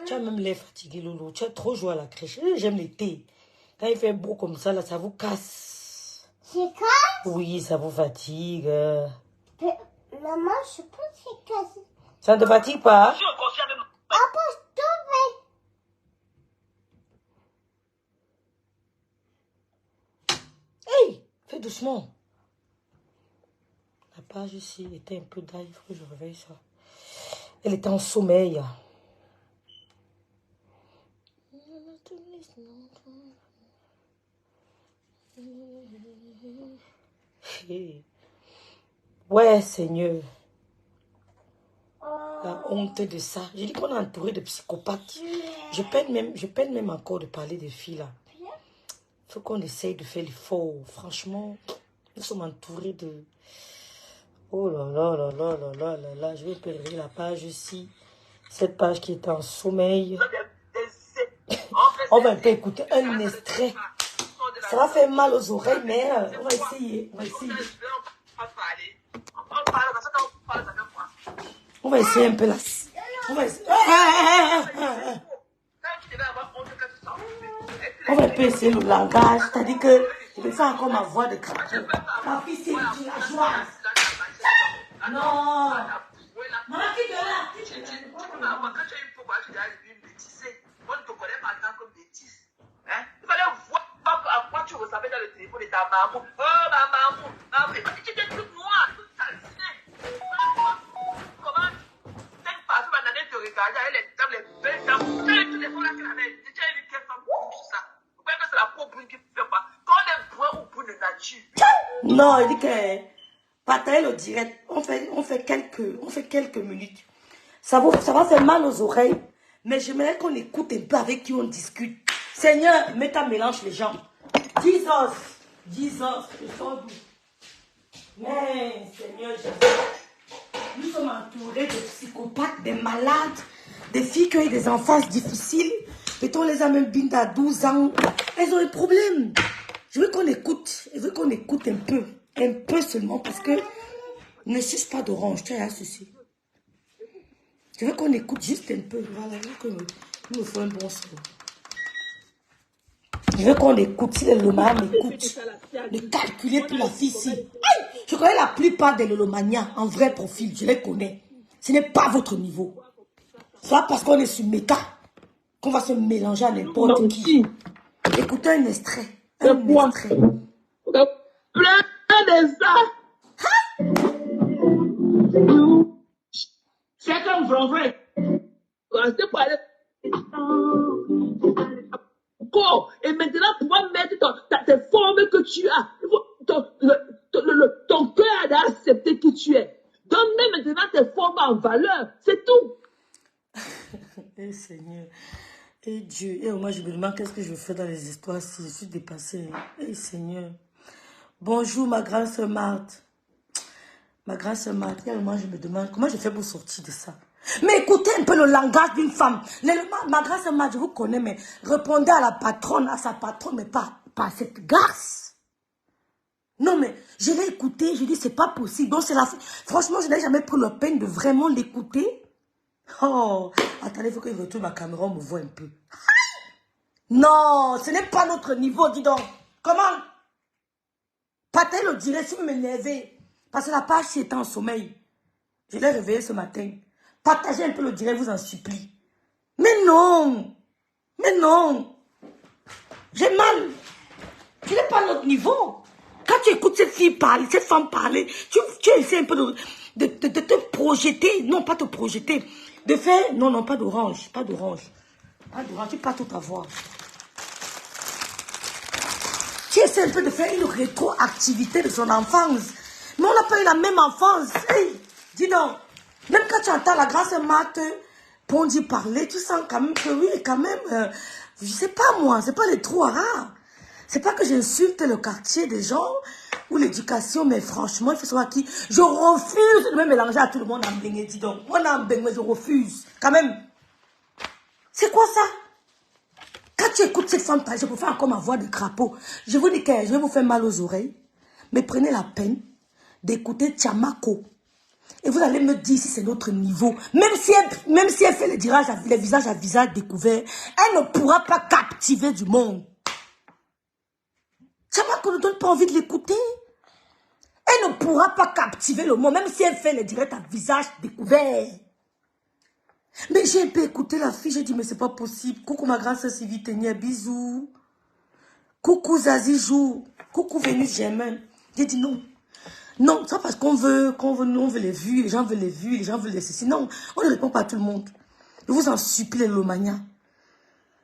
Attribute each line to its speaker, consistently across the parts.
Speaker 1: Tu as même l'air fatigué, Loulou. Tu as trop joué à la crèche. J'aime l'été. Quand il fait beau comme ça, là, ça vous casse.
Speaker 2: C'est casse?
Speaker 1: Oui, ça vous fatigue.
Speaker 2: Maman, je pense que c'est casse.
Speaker 1: Ça ne te fatigue pas?
Speaker 2: Papa, stop.
Speaker 1: Hey, fais doucement. La page ici était un peu d'ail. Il faut que je réveille ça. Elle était en sommeil. Ouais, Seigneur. La honte de ça. Je dis qu'on est entouré de psychopathes. Je peine même encore de parler des filles là. Il faut qu'on essaye de faire l'effort. Franchement, nous sommes entourés de... Oh là là là là là là là là. Je vais perdre la page ici. Cette page qui est en sommeil. On va un peu écouter un extrait. Ça va faire mal aux oreilles, mais on va essayer. On va essayer un peu là. On va essayer. On va un peu essayer le langage. C'est-à-dire que je vais faire encore ma voix de craqueur. Ma fille, c'est la joie. Non. Maman, qui te l'a?
Speaker 3: Il fallait voir à quoi tu ressemblais dans le téléphone de ta maman. Oh, ma maman. Tu étais toute noire, toute calcinée. Comment? Cette partie, ma nanette te regardait, elle est dans les belles dames. Tu as le téléphone là qu'elle avait. Tu as une quelle femme pour tout ça. Vous croyez que c'est la peau brune qui fait pas? Quand on est brun ou brune de nature.
Speaker 1: Non, il dit que partager le direct. On fait quelques minutes. Ça va faire mal aux oreilles. Mais j'aimerais qu'on écoute un peu avec qui on discute. Seigneur, mets ta mélange les gens. Jesus, je sors d'où? Mais Seigneur Jésus, nous sommes entourés de psychopathes, des malades, des filles qui ont eu des enfances difficiles. Peut-être on les a même bindes à 12 ans. Elles ont des problèmes. Je veux qu'on écoute. Je veux qu'on écoute un peu seulement, parce que ne suce pas d'orange. Tu as ceci. Je veux qu'on écoute juste un peu. Voilà, je veux que nous faisons un bon son. Je veux qu'on écoute. Si les Lolomas m'écoutent, de calculer pour la fille ici. Je connais la plupart des Lolomanias en vrai profil. Je les connais. Ce n'est pas votre niveau. C'est pas parce qu'on est sur méta qu'on va se mélanger à n'importe qui. Écoutez un extrait. Un extrait.
Speaker 3: Plein de ça. C'est comme vrai. Restez parler. Et maintenant, pour mettre tes formes que tu as, ton cœur a accepté qui tu es. Donne maintenant tes formes en valeur. C'est tout.
Speaker 1: Eh Seigneur. Eh Dieu. Et moi, je me demande qu'est-ce que je fais dans les histoires si je suis dépassée. Eh Seigneur. Bonjour, ma grande sœur Marthe. Ma grande sœur Marthe. Et moi, je me demande comment je fais pour sortir de ça. Mais écoutez un peu le langage d'une femme. Ma grande sœur Marthe, je vous connais, mais répondez à la patronne, à sa patronne, mais pas à cette garce. Non, mais je l'ai écouté, je dis, c'est pas possible. Donc, franchement, je n'ai jamais pris la peine de vraiment l'écouter. Oh, attendez, il faut que je retourne ma caméra, on me voit un peu. Non, ce n'est pas notre niveau, dis donc. Comment? Patel le dirait si vous m'énervez. Parce que la page, si était en sommeil. Je l'ai réveillé ce matin. Partagez un peu le direct, vous en supplie. Mais non. Mais non. J'ai mal. Ce n'est pas notre niveau. Quand tu écoutes cette fille parler, cette femme parler, tu essaies un peu de te projeter. Non, pas te projeter. De faire... Non, pas d'orange. Pas d'orange. Pas d'orange, tu peux pas tout avoir. Tu essaies un peu de faire une rétroactivité de son enfance. Mais on n'a pas eu la même enfance. Hey, dis donc. Même quand tu entends la grâce Marthe Pondi parler, tu sens quand même que oui, quand même, je sais pas moi, c'est pas les trous rares. C'est pas que j'insulte le quartier des gens ou l'éducation, mais franchement, il faut savoir qui. Je refuse de me mélanger à tout le monde en beignet, dis donc. Moi, en beignet, je refuse. Quand même. C'est quoi ça? Quand tu écoutes cette femme parler, je peux faire encore ma voix de crapaud. Je vous dis que je vais vous faire mal aux oreilles, mais prenez la peine d'écouter Tchamako. Et vous allez me dire si c'est notre niveau. Même si elle fait les visages à visage découvert, elle ne pourra pas captiver du monde. Ça m'a qu'on ne donne pas envie de l'écouter. Elle ne pourra pas captiver le monde, même si elle fait les directs à visage découvert. Mais j'ai un peu écouté la fille, j'ai dit, mais c'est pas possible. Coucou ma grande sœur Sylvie Tenier, bisous. Coucou Zazie Jou, coucou Vénus Germain. J'ai dit non. Non, ça parce qu'on veut, nous on veut les vues, les gens veulent les vues, les gens veulent les ceci. Non, on ne répond pas à tout le monde. Je vous en supplie, Lomania.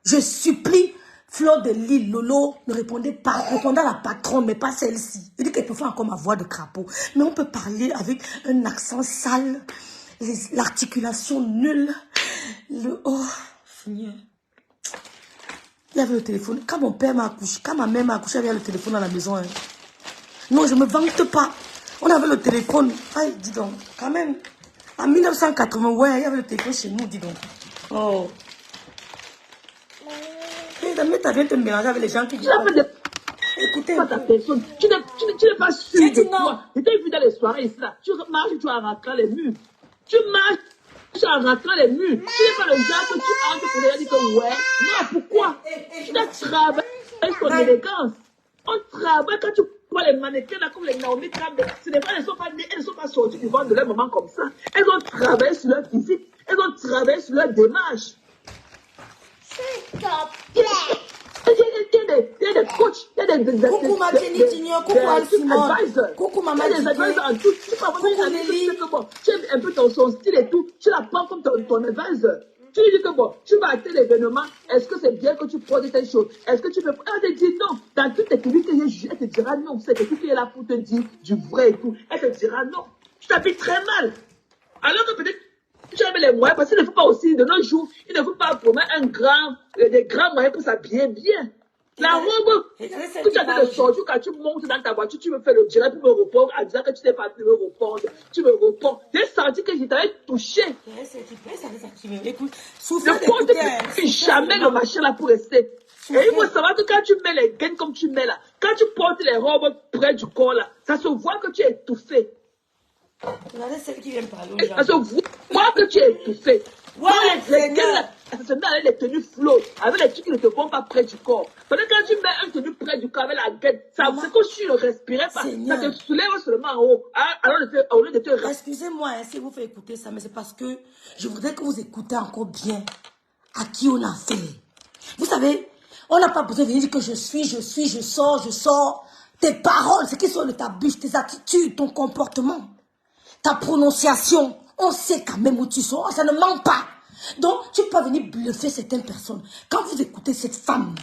Speaker 1: Je supplie Fleur de Lille, Lolo, ne répondez pas. Répondez à la patronne, mais pas celle-ci. Je dis qu'elle peut faire encore ma voix de crapaud. Mais on peut parler avec un accent sale, l'articulation nulle. Oh, Seigneur. Il avait le téléphone. Quand mon père m'a accouché, quand ma mère m'a accouché, il y avait le téléphone dans la maison. Hein. Non, je ne me vante pas. On avait le téléphone. Aïe, dis donc, quand même. En 1980, ouais, il y avait le téléphone chez nous, dis donc. Oh. Mais tu viens te mélanger avec les gens qui disent. Écoutez.
Speaker 3: Pas ta personne. Tu n'es pas sûr de toi. Je t'ai vu dans les soirées ici, là. Tu marches, tu as racclé les murs. Tu marches en racclant les murs. Tu n'es pas le genre que tu entres pour leur dire que ouais. Non, pourquoi? Tu dois travailler ton élégance. On travaille quand tu vois les mannequins là, comme les Naomi Campbell. Ce n'est pas, elles ne sont pas sorties du ventre de leur maman comme ça. Elles ont travaillé sur leur physique. Elles ont travaillé sur leur démarche.
Speaker 2: S'il te plaît.
Speaker 3: Il y a des coachs, il y a des
Speaker 1: coucou ma Jenny Junior, coucou Al-Simon, coucou maman
Speaker 3: Dike. Tu aimes un peu son style et tout, tu la prends comme ton advisor. Tu lui dis que bon, tu vas à tel événement, est-ce que c'est bien que tu portes telle chose? Est-ce que tu peux... Elle te dit non. Dans toutes les publics que j'ai, elle te dira non. C'est quelqu'un qui est là pour te dire du vrai et tout. Elle te dira non. Tu t'habilles très mal. Alors que peut-être tu as les moyens, parce qu'il ne faut pas aussi, de nos jours, il ne faut pas promettre des grands moyens pour s'habiller bien. La robe que tu as fait de sortir, quand tu montes dans ta voiture, tu me fais le direct pour me répondre en disant que tu n'es pas pu me répondre. Tu me réponds. J'ai senti que je t'avais touché.
Speaker 1: Écoute,
Speaker 3: ne compte plus jamais le machin là pour rester. Et il faut savoir que quand tu mets les gaines comme tu mets là, quand tu portes les robes près du corps là, ça se voit que tu es étouffé.
Speaker 1: Regardez celle qui vient parler aux gens.
Speaker 3: Ça se voit que tu es étouffé.
Speaker 1: Ouais,
Speaker 3: les gaines là, ça se met avec les tenues flottes, avec les trucs qui ne te vont pas près du corps. Peut-être quand tu mets une tenue près du corps avec la gaine, c'est comme si tu ne respirais pas.
Speaker 1: Seigneur.
Speaker 3: Ça te soulève seulement en haut. Alors au lieu de te
Speaker 1: excusez-moi hein, si vous faites écouter ça, mais c'est parce que je voudrais que vous écoutez encore bien à qui on a fait. Vous savez, on n'a pas besoin de venir dire que je sors. Tes paroles, ce qui sont de ta bouche, tes attitudes, ton comportement, ta prononciation, on sait quand même où tu sors, ça ne ment pas. Donc, tu peux venir bluffer certaines personnes. Quand vous écoutez cette femme,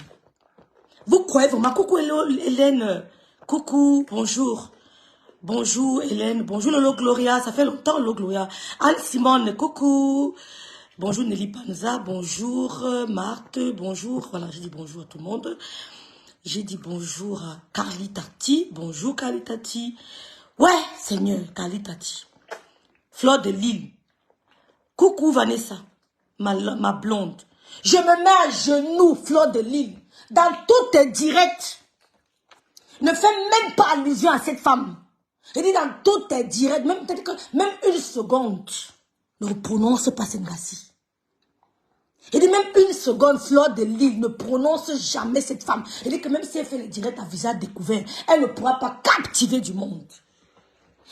Speaker 1: vous croyez vraiment, coucou Hélène, coucou, bonjour. Bonjour Hélène, bonjour Lolo Gloria, ça fait longtemps Lolo Gloria. Anne-Simone, coucou. Bonjour Nelly Panza, bonjour Marthe, bonjour. Voilà, j'ai dit bonjour à tout le monde. J'ai dit bonjour à Carly Tati, bonjour Carly Tati. Ouais, Seigneur, Carly Tati. Fleur de Lille. Coucou Vanessa, ma blonde. Je me mets à genoux, Fleur de Lille, dans tous tes directs. Ne fais même pas allusion à cette femme. Je dis dans tous tes directs, même une seconde, ne prononce pas Senghassi. Je dis même une seconde, Fleur de Lille, ne prononce jamais cette femme. Je dis que même si elle fait les directs à visage découvert, elle ne pourra pas captiver du monde.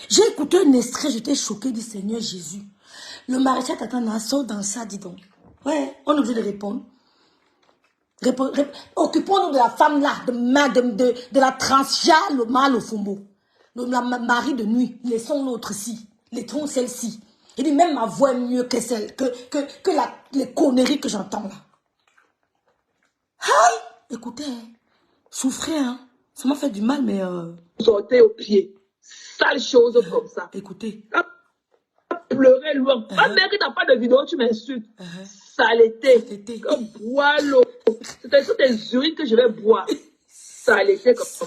Speaker 1: J'ai écouté un extrait, j'étais choquée du Seigneur Jésus. Le maréchal Tatana sort dans ça, dis donc. Ouais, on est obligé de répondre. Occupons-nous de la femme là, de la transja, le mal au fumbo. La mari de nuit, laissons l'autre ci, laissons celle-ci. Il dit même ma voix est mieux que celle, les conneries que j'entends là. Aïe, écoutez, souffrez, hein. Ça m'a fait du mal, mais
Speaker 3: sortez au pied. Sale chose comme ça.
Speaker 1: Écoutez.
Speaker 3: Pleurer loin. Ma mère qui n'a pas de vidéo, tu m'insultes. Saleté. Comme bois l'eau. C'est sur tes urines que je vais boire. Saleté comme ça.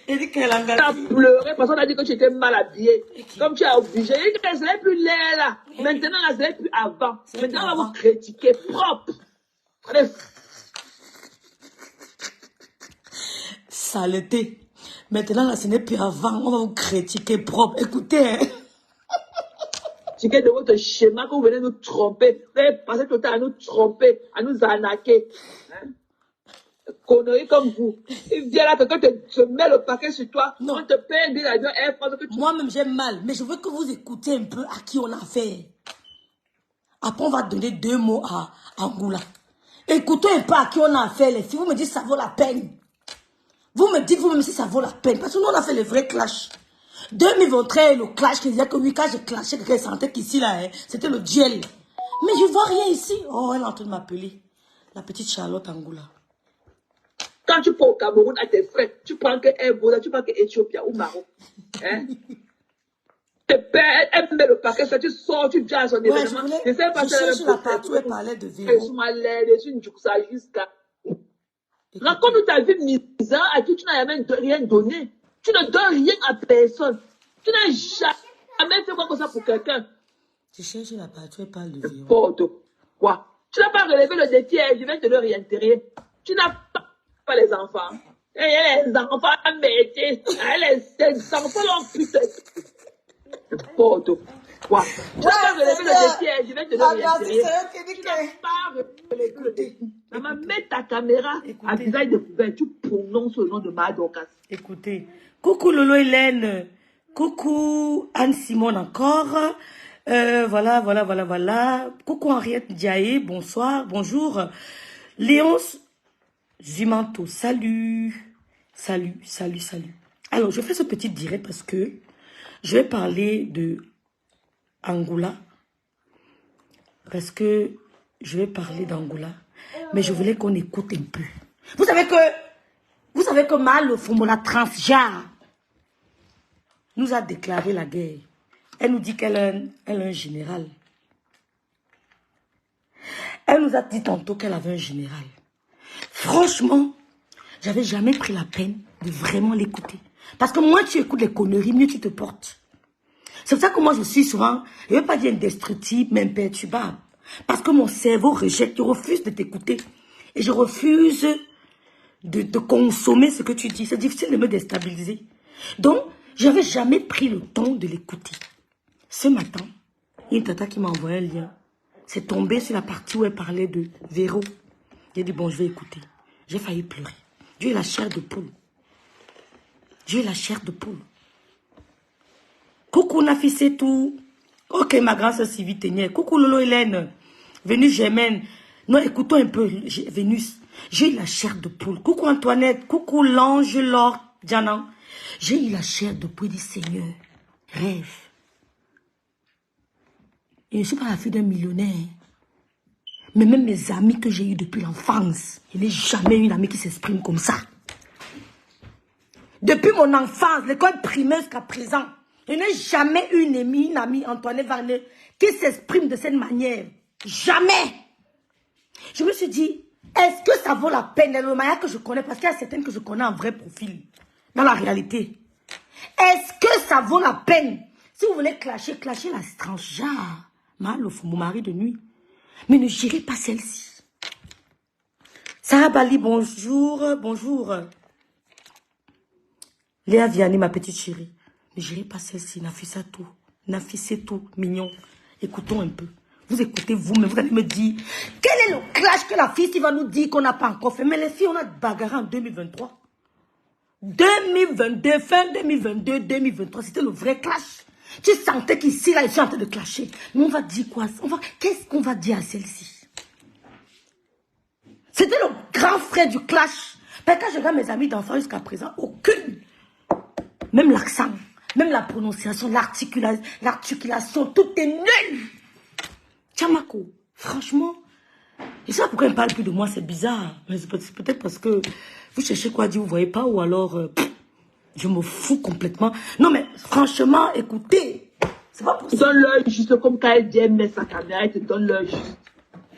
Speaker 1: Elle dit qu'elle a
Speaker 3: pleuré parce qu'on a dit que tu étais mal habillée. Comme tu as obligé. Elle dit que ce n'est plus l'air là. Maintenant, là, ce n'est plus avant. Maintenant, on va vous critiquer propre.
Speaker 1: Saleté. Maintenant, là, ce n'est plus avant. On va vous critiquer propre. Écoutez, hein.
Speaker 3: Tu de votre schéma que vous venez nous tromper. Vous avez passé tout le temps à nous tromper, à nous arnaquer. Hein? Conneries comme vous. Il vient là, quelqu'un te met le paquet sur toi.
Speaker 1: Non.
Speaker 3: On te paye un billet d'avion Air France.
Speaker 1: Moi-même, j'ai mal. Mais je veux que vous écoutez un peu à qui on a affaire. Après, on va donner 2 mots à Angoula. Écoutez un peu à qui on a affaire, les filles. Vous me dites ça vaut la peine. Vous me dites vous-même si ça vaut la peine. Parce que nous, on a fait le vrai clash. 2023, le clash qui disait que oui, quand je clashais, quelqu'un sentait qu'ici, là, hein, c'était le duel. Mais je vois rien ici. Oh, elle est en train de m'appeler. La petite Charlotte Angoula.
Speaker 3: Quand tu pars au Cameroun à tes frères, tu prends que Ebola, tu prends que Éthiopie ou Maroc. Hein? Elle met le paquet, tu sors, tu viens à son événement.
Speaker 1: Je cherche la partie où elle parlait de Véro.
Speaker 3: Jusqu'à... Raconte-nous ta vie misère à qui tu n'as rien donné. Tu ne donnes rien à personne. Tu n'as jamais fait quoi que ça pour quelqu'un.
Speaker 1: Je cherche la partie où elle parle de Véro.
Speaker 3: N'importe quoi. Tu n'as pas relevé le défi, je vais te le réintéresser. Tu n'as pas les enfants. Et les enfants, mais les enfants l'ont putain. N'importe quoi. Tu n'as pas relevé le défi, je vais te le réintéresser. Tu n'as pas relevé le défi. Maman, mets ta caméra à visage découvert. Tu prononces le nom de Madokas.
Speaker 1: Écoutez. Coucou Lolo Hélène. Coucou Anne-Simone encore. Voilà. Coucou Henriette Diaye. Bonsoir. Bonjour. Léonce Zimanto. Salut. Alors, je fais ce petit direct parce que je vais parler de Angoula. Parce que je vais parler d'Angoula. Mais je voulais qu'on écoute un peu. Vous savez que Mal Fumbola Transjar nous a déclaré la guerre. Elle nous dit qu'elle a un général. Elle nous a dit tantôt qu'elle avait un général. Franchement, j'avais jamais pris la peine de vraiment l'écouter. Parce que moins tu écoutes les conneries, mieux tu te portes. C'est pour ça que moi je suis souvent, je ne veux pas dire indestructible, mais imperturbable. Parce que mon cerveau rejette, je refuse de t'écouter. Et je refuse de consommer ce que tu dis. C'est difficile de me déstabiliser. Donc, je n'avais jamais pris le temps de l'écouter. Ce matin, il y a une tata qui m'a envoyé un lien. C'est tombé sur la partie où elle parlait de Véro. J'ai dit, bon, je vais écouter. J'ai failli pleurer. Dieu est la chair de poule. Dieu est la chair de poule. Coucou Nafissetou. Ok, ma grande soeur Sylvie Ténier. Coucou Lolo Hélène. Vénus Germaine. Non, écoutons un peu. Vénus. J'ai eu la chair de poule. Coucou Antoinette. Coucou l'ange Laure Diana. J'ai eu la chair de poule du Seigneur. Rêve. Et je ne suis pas la fille d'un millionnaire. Mais même mes amis que j'ai eus depuis l'enfance, je n'ai jamais eu une amie qui s'exprime comme ça. Depuis mon enfance, l'école primaire jusqu'à présent, je n'ai jamais eu une amie, Antoinette Varnet, qui s'exprime de cette manière. Jamais. Je me suis dit, est-ce que ça vaut la peine? Le Maya que je connais, parce qu'il y a certaines que je connais en vrai profil, dans la réalité. Est-ce que ça vaut la peine? Si vous voulez clasher la transgenre, mon mari de nuit. Mais ne gérez pas celle-ci. Sarah Bali, bonjour. Léa Vianney, ma petite chérie. Ne gérez pas celle-ci. Nafissez tout, mignon. Écoutons un peu. Vous écoutez vous, mais vous allez me dire, quel est le clash que la fille va nous dire qu'on n'a pas encore fait? Mais les filles, on a bagarré en 2023. 2022, fin 2022, 2023, c'était le vrai clash. Tu sentais qu'ici, là, ils sont en train de clasher. Mais on va dire quoi? Qu'est-ce qu'on va dire à celle-ci? C'était le grand frère du clash. Mais quand je regarde mes amis d'enfants jusqu'à présent, aucune. Même l'accent, même la prononciation, l'articulation, tout est nul. Tchamako, franchement, et ça pourquoi elle ne parle plus de moi, c'est bizarre. Mais c'est peut-être parce que vous cherchez quoi dire, vous ne voyez pas, ou alors je me fous complètement. Non mais franchement, écoutez, c'est pas possible.
Speaker 3: Donne-leur juste comme quand elle dit, elle met sa caméra, elle te donne leur juste.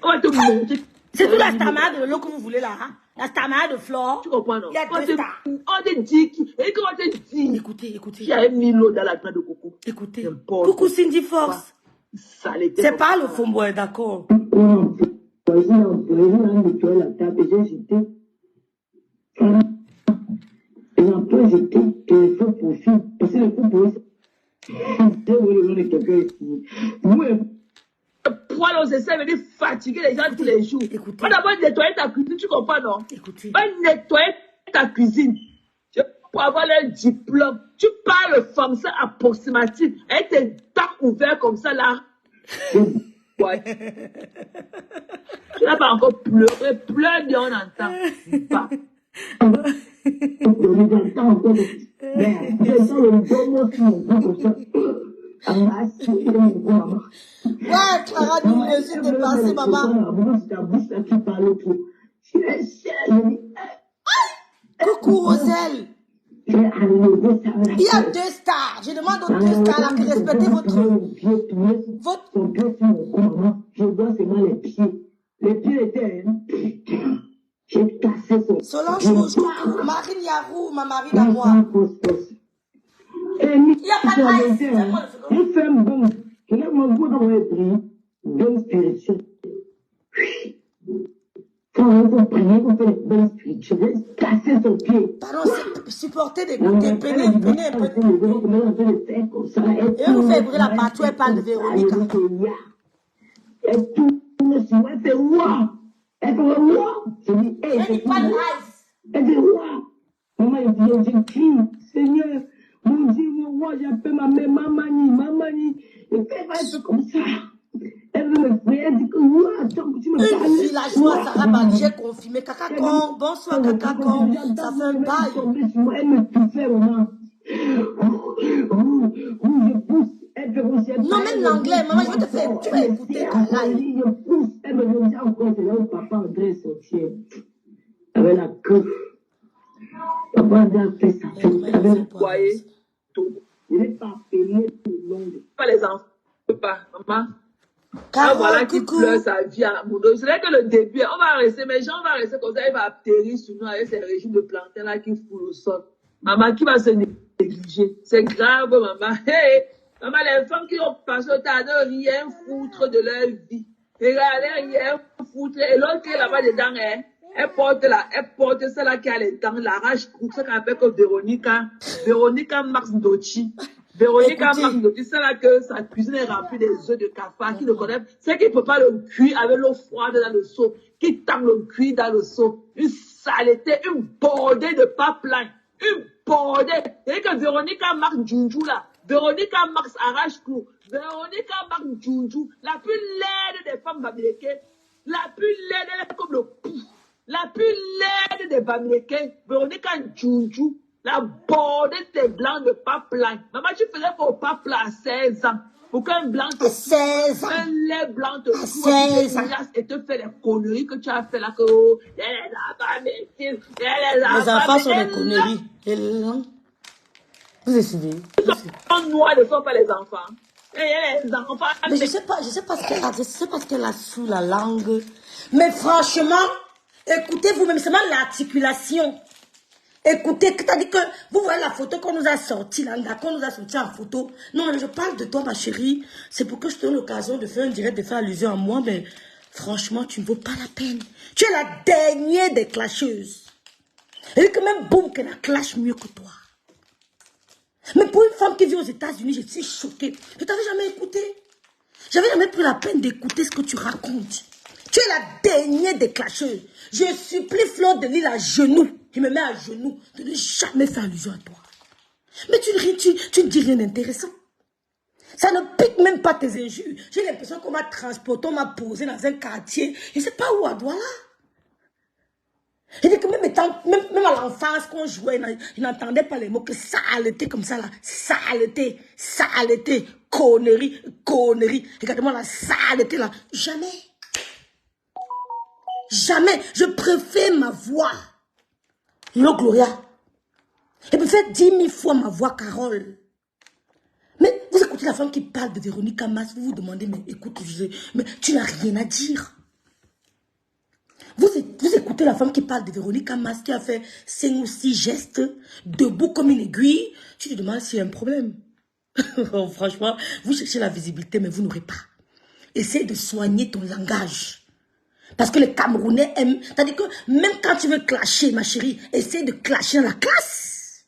Speaker 3: On va te montrer.
Speaker 1: C'est tout la stamade de l'eau que vous voulez là, hein? La stamade de Flore.
Speaker 3: Tu comprends, non?
Speaker 1: Il y a deux stars.
Speaker 3: On te dit, et comment on te dit?
Speaker 1: Écoutez.
Speaker 3: Il y a mis l'eau dans la graine de coco.
Speaker 1: Écoutez. Coucou Cindy Force. C'est pas le fomboy, d'accord?
Speaker 4: Et après, j'étais faux profil. Parce que le faux profil, c'est le nom de quelqu'un ici.
Speaker 3: Poil aux essais, venir fatiguer les gens tous les jours.
Speaker 1: Écoutez.
Speaker 3: On va d'abord nettoyer ta cuisine, tu comprends, non?
Speaker 1: Écoutez.
Speaker 3: Va nettoyer ta cuisine. Pour avoir le diplôme, tu parles français approximatif, avec tes dents ouvertes comme ça, là. Ouais. Tu n'as pas encore pleuré, pleure bien, on entend. Pas.
Speaker 1: Ouais, Clara, nous, merci de passer, maman. Coucou, Roselle. Il y a 2 stars. Je demande aux 2 stars là, que respectez votre...
Speaker 4: Je vois seulement les pieds. Les pieds étaient... J'ai cassé son...
Speaker 1: Solange Rouge, coucou. Marine Yarou, ma marine à moi.
Speaker 4: Il n'y a pas de ice. Il fait un bon. Il a mon goût dans le prix. Bon spirituel. Quand vous priez, vous faites bon spirituel. Cassez son pied.
Speaker 1: Pardon, supportez d'écouter. Prenez un peu. Et on nous fait brûler la partout, elle parle de Véronique.
Speaker 4: Et tout le soir, c'est moi. Elle fait moi. Je dis, hé,
Speaker 1: elle dit pas de ice.
Speaker 4: Elle dit, moi. Maman, elle dit, je crie, Seigneur, mon Dieu, moi, j'appelle ma mère, mamani. Et elle va être comme ça. Elle veut me faire, elle dit que moi, attends, que tu me parles.
Speaker 1: Une villageoise, Sarah Bali, j'ai confirmé. Kakakon, bonsoir Kakakon. Ça fait un bail.
Speaker 4: Elle me touffait, maman. Je pousse.
Speaker 1: Non, même l'anglais, maman, je vais te faire, tu vas écouter Kalaï.
Speaker 4: Je pousse, elle me dit encore, c'est là où papa André est sorti. Avec la queue. Papa André a fait sa fête. Avec le
Speaker 3: foyer.
Speaker 4: Il n'est pas appelé tout le monde.
Speaker 3: Pas les enfants, pas, maman.
Speaker 1: Ah,
Speaker 3: voilà qui pleure sa vie à mon dos. C'est vrai que le début, on va rester, mais Jean va rester comme ça, il va atterrir sur nous avec ces régimes de plantain là qui fout au sol. Maman, qui va se négliger? C'est grave, maman. Hey! Maman, les femmes qui ont passé au tas de rien foutre de leur vie. Regardez, rien foutre. Et l'autre qui est là-bas dedans, elle porte celle-là qui a les dents, l'arrache-cou, ce qu'on appelle que Véronica Max Dochi. Véronica Max Dochi, celle-là que sa cuisine est remplie des œufs de cafard, qui le connaît. C'est qu'il ne peut pas le cuire avec l'eau froide dans le seau, qui tend le cuir dans le seau. Une saleté, une bordée de pas plein. Une bordée. C'est que Véronica Max Djounjou, là. Véronica Max arrache-cou. Véronica Max Djounjou, la plus laide des femmes bamileke. La plus laide, comme le pouf. La plus laide des bamileke. Véronica Djounjou. La bordée des blancs de pas plein. Maman, tu faisais pour pas plein à 16 ans. Pour qu'un blanc te...
Speaker 1: 16 ans.
Speaker 3: Un lait blanc te...
Speaker 1: 16 ans.
Speaker 3: Et te fait les conneries que tu as fait là. Que...
Speaker 1: Les enfants sont des conneries. Vous essayez.
Speaker 3: Les noirs ne sont pas les enfants. Les enfants.
Speaker 1: Mais je sais pas ce qu'elle a sous la langue. Mais franchement, écoutez-vous, même seulement l'articulation. Écoutez, c'est-à-dire que vous voyez la photo qu'on nous a sortie, là, qu'on nous a sorti en photo. Non, mais je parle de toi, ma chérie. C'est pour que je te donne l'occasion de faire un direct, de faire allusion à moi, mais franchement, tu ne vaux pas la peine. Tu es la dernière des clasheuses. Et que même Boum, qu'elle a clash mieux que toi. Mais pour une femme qui vit aux États-Unis, je suis choquée. Je t'avais jamais écouté. J'avais jamais pris la peine d'écouter ce que tu racontes. Tu es la dernière des clasheuses. Je supplie Fleur de Lille à genoux. Je me mets à genoux de ne jamais faire allusion à toi. Mais tu ne dis rien d'intéressant. Ça ne pique même pas tes injures. J'ai l'impression qu'on m'a transporté, on m'a posé dans un quartier. Je ne sais pas où à Douala. Je dis que même à l'enfance, quand on jouait, je n'entendais pas les mots que saleté comme ça là. Saleté, connerie. Regardez-moi la saleté là. Jamais. Je préfère ma voix. Non, Gloria. Je préfère 10 000 fois ma voix, Carole. Mais vous écoutez la femme qui parle de Véronica Max, vous vous demandez, mais écoute, mais tu n'as rien à dire. Vous écoutez la femme qui parle de Véronica Max, qui a fait 5 ou 6 gestes, debout comme une aiguille. Tu te demandes s'il y a un problème. Franchement, vous cherchez la visibilité, mais vous n'aurez pas. Essaye de soigner ton langage. Parce que les Camerounais aiment. C'est-à-dire que même quand tu veux clasher, ma chérie, essaye de clasher dans la classe.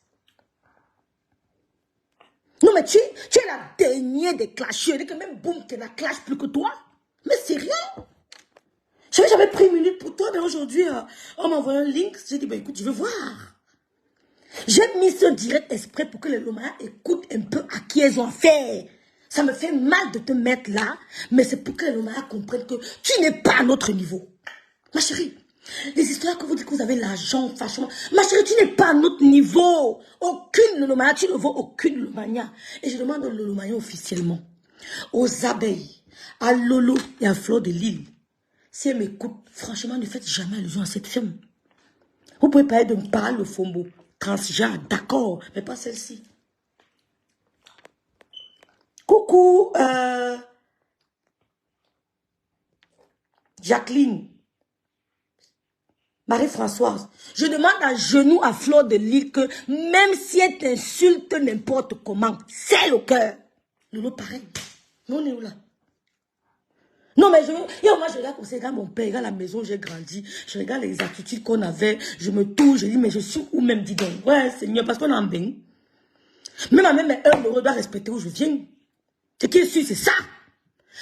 Speaker 1: Non, mais tu es la dernière des clasheurs. Que même Boom qui la clash plus que toi. Mais c'est rien. J'avais pris une minute pour toi, mais aujourd'hui, on m'a envoyé un link. J'ai dit, bah, écoute, je veux voir. J'ai mis ce direct exprès pour que les Lomaya écoutent un peu à qui elles ont affaire. Ça me fait mal de te mettre là, mais c'est pour que les Lomaya comprennent que tu n'es pas à notre niveau. Ma chérie, les histoires que vous dites que vous avez l'argent, franchement, ma chérie, tu n'es pas à notre niveau. Aucune Lomaya, tu ne vaux aucune Lomaya. Et je demande au Lomaya officiellement, aux abeilles, à Lolo et à Fleur de Lille, si elle m'écoute, franchement, ne faites jamais allusion à cette femme. Vous pouvez parler de Mpara le Fombo, transgenre, d'accord, mais pas celle-ci. Coucou, Jacqueline, Marie-Françoise, je demande à genoux à Fleur de Lille que même si elle t'insulte n'importe comment, c'est le cœur. Lolo, pareil. Mais on est où là? Non, mais moi, je regarde comme ça, je regarde mon père, je regarde la maison où j'ai grandi, je regarde les attitudes qu'on avait, je me touche, je dis, mais je suis où même, dis donc. Ouais, Seigneur, parce qu'on est en bain. Même avec mes 1 euro, je dois respecter où je viens. Ce qui est sûr, c'est ça.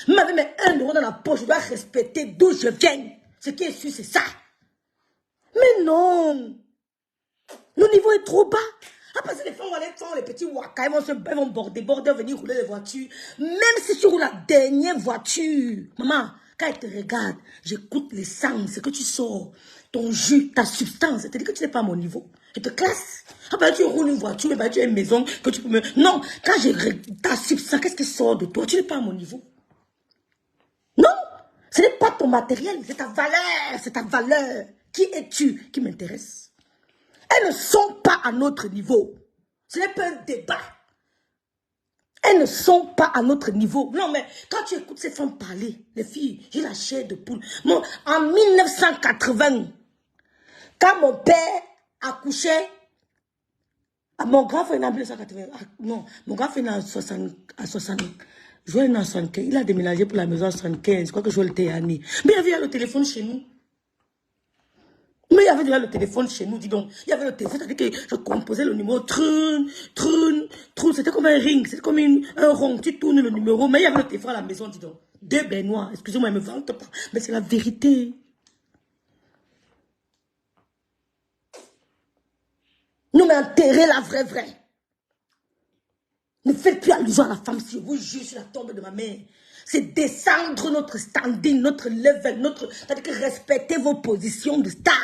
Speaker 1: Même avec mes 1 euro dans la poche, je dois respecter d'où je viens. Ce qui est sûr, c'est ça. Mais non. Le niveau est trop bas. Après, les femmes vont aller faire les petits waka, ils vont border, venir rouler les voitures. Même si tu roules la dernière voiture, maman, quand elle te regarde, j'écoute les sangs, ce que tu sors, ton jus, ta substance. Elle te dit que tu n'es pas à mon niveau. Je te classe. Après, tu roules une voiture, tu as une maison que tu peux me... Non, quand je regarde ta substance, qu'est-ce qui sort de toi? Tu n'es pas à mon niveau. Non, ce n'est pas ton matériel, c'est ta valeur, c'est ta valeur. Qui es-tu qui m'intéresse? Elles ne sont pas à notre niveau. Ce n'est pas un débat. Elles ne sont pas à notre niveau. Non, mais quand tu écoutes ces femmes parler, les filles, j'ai la chair de poule. Moi, en 1980, quand mon père accouchait, mon grand frère est né en 1980. Non, mon grand frère est né en 60. Je vois, il est né en 75. Il a déménagé pour la maison en 75. Je crois que je vois le Théani. Mais il y avait le téléphone chez nous. Mais il y avait déjà le téléphone chez nous, dis donc. Il y avait le téléphone, c'est-à-dire que je composais le numéro, trun. C'était comme un ring, c'était comme un rond. Tu tournes le numéro, mais il y avait le téléphone à la maison, dis donc. 2 Benoît, excusez-moi, elle ne me vante pas. Mais c'est la vérité. Nous, mais enterrez la vraie. Ne faites plus allusion à la femme, si je vous jure sur la tombe de ma mère. C'est descendre notre standing, notre level, c'est-à-dire que respectez vos positions de star.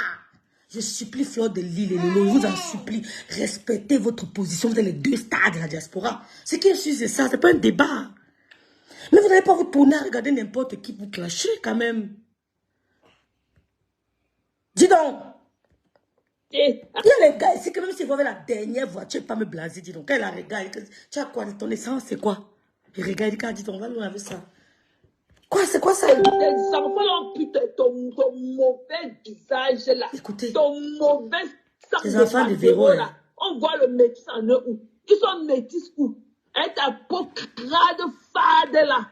Speaker 1: Je supplie Fleur de Lille et Lolo, je vous en supplie, respectez votre position, vous êtes les 2 stars de la diaspora. Ce qui est sûr, c'est ça, c'est pas un débat. Mais vous n'allez pas vous tourner à regarder n'importe qui vous clasher quand même. Dis donc. Il y a les gars ici, que même si vous avez la dernière voiture, pas me blaser, dis donc. Quand elle la regarde, tu as quoi, ton essence, c'est quoi? Il regarde, il dit, on va nous laver ça. Quoi, c'est quoi ça?
Speaker 4: Les enfants ont putain ton mauvais visage là.
Speaker 1: Écoutez.
Speaker 4: Ton mauvais sang
Speaker 1: les enfants de Véro
Speaker 4: là. On voit le métis en eux où? Ils sont métis où? Hein, ta peau crade fade là.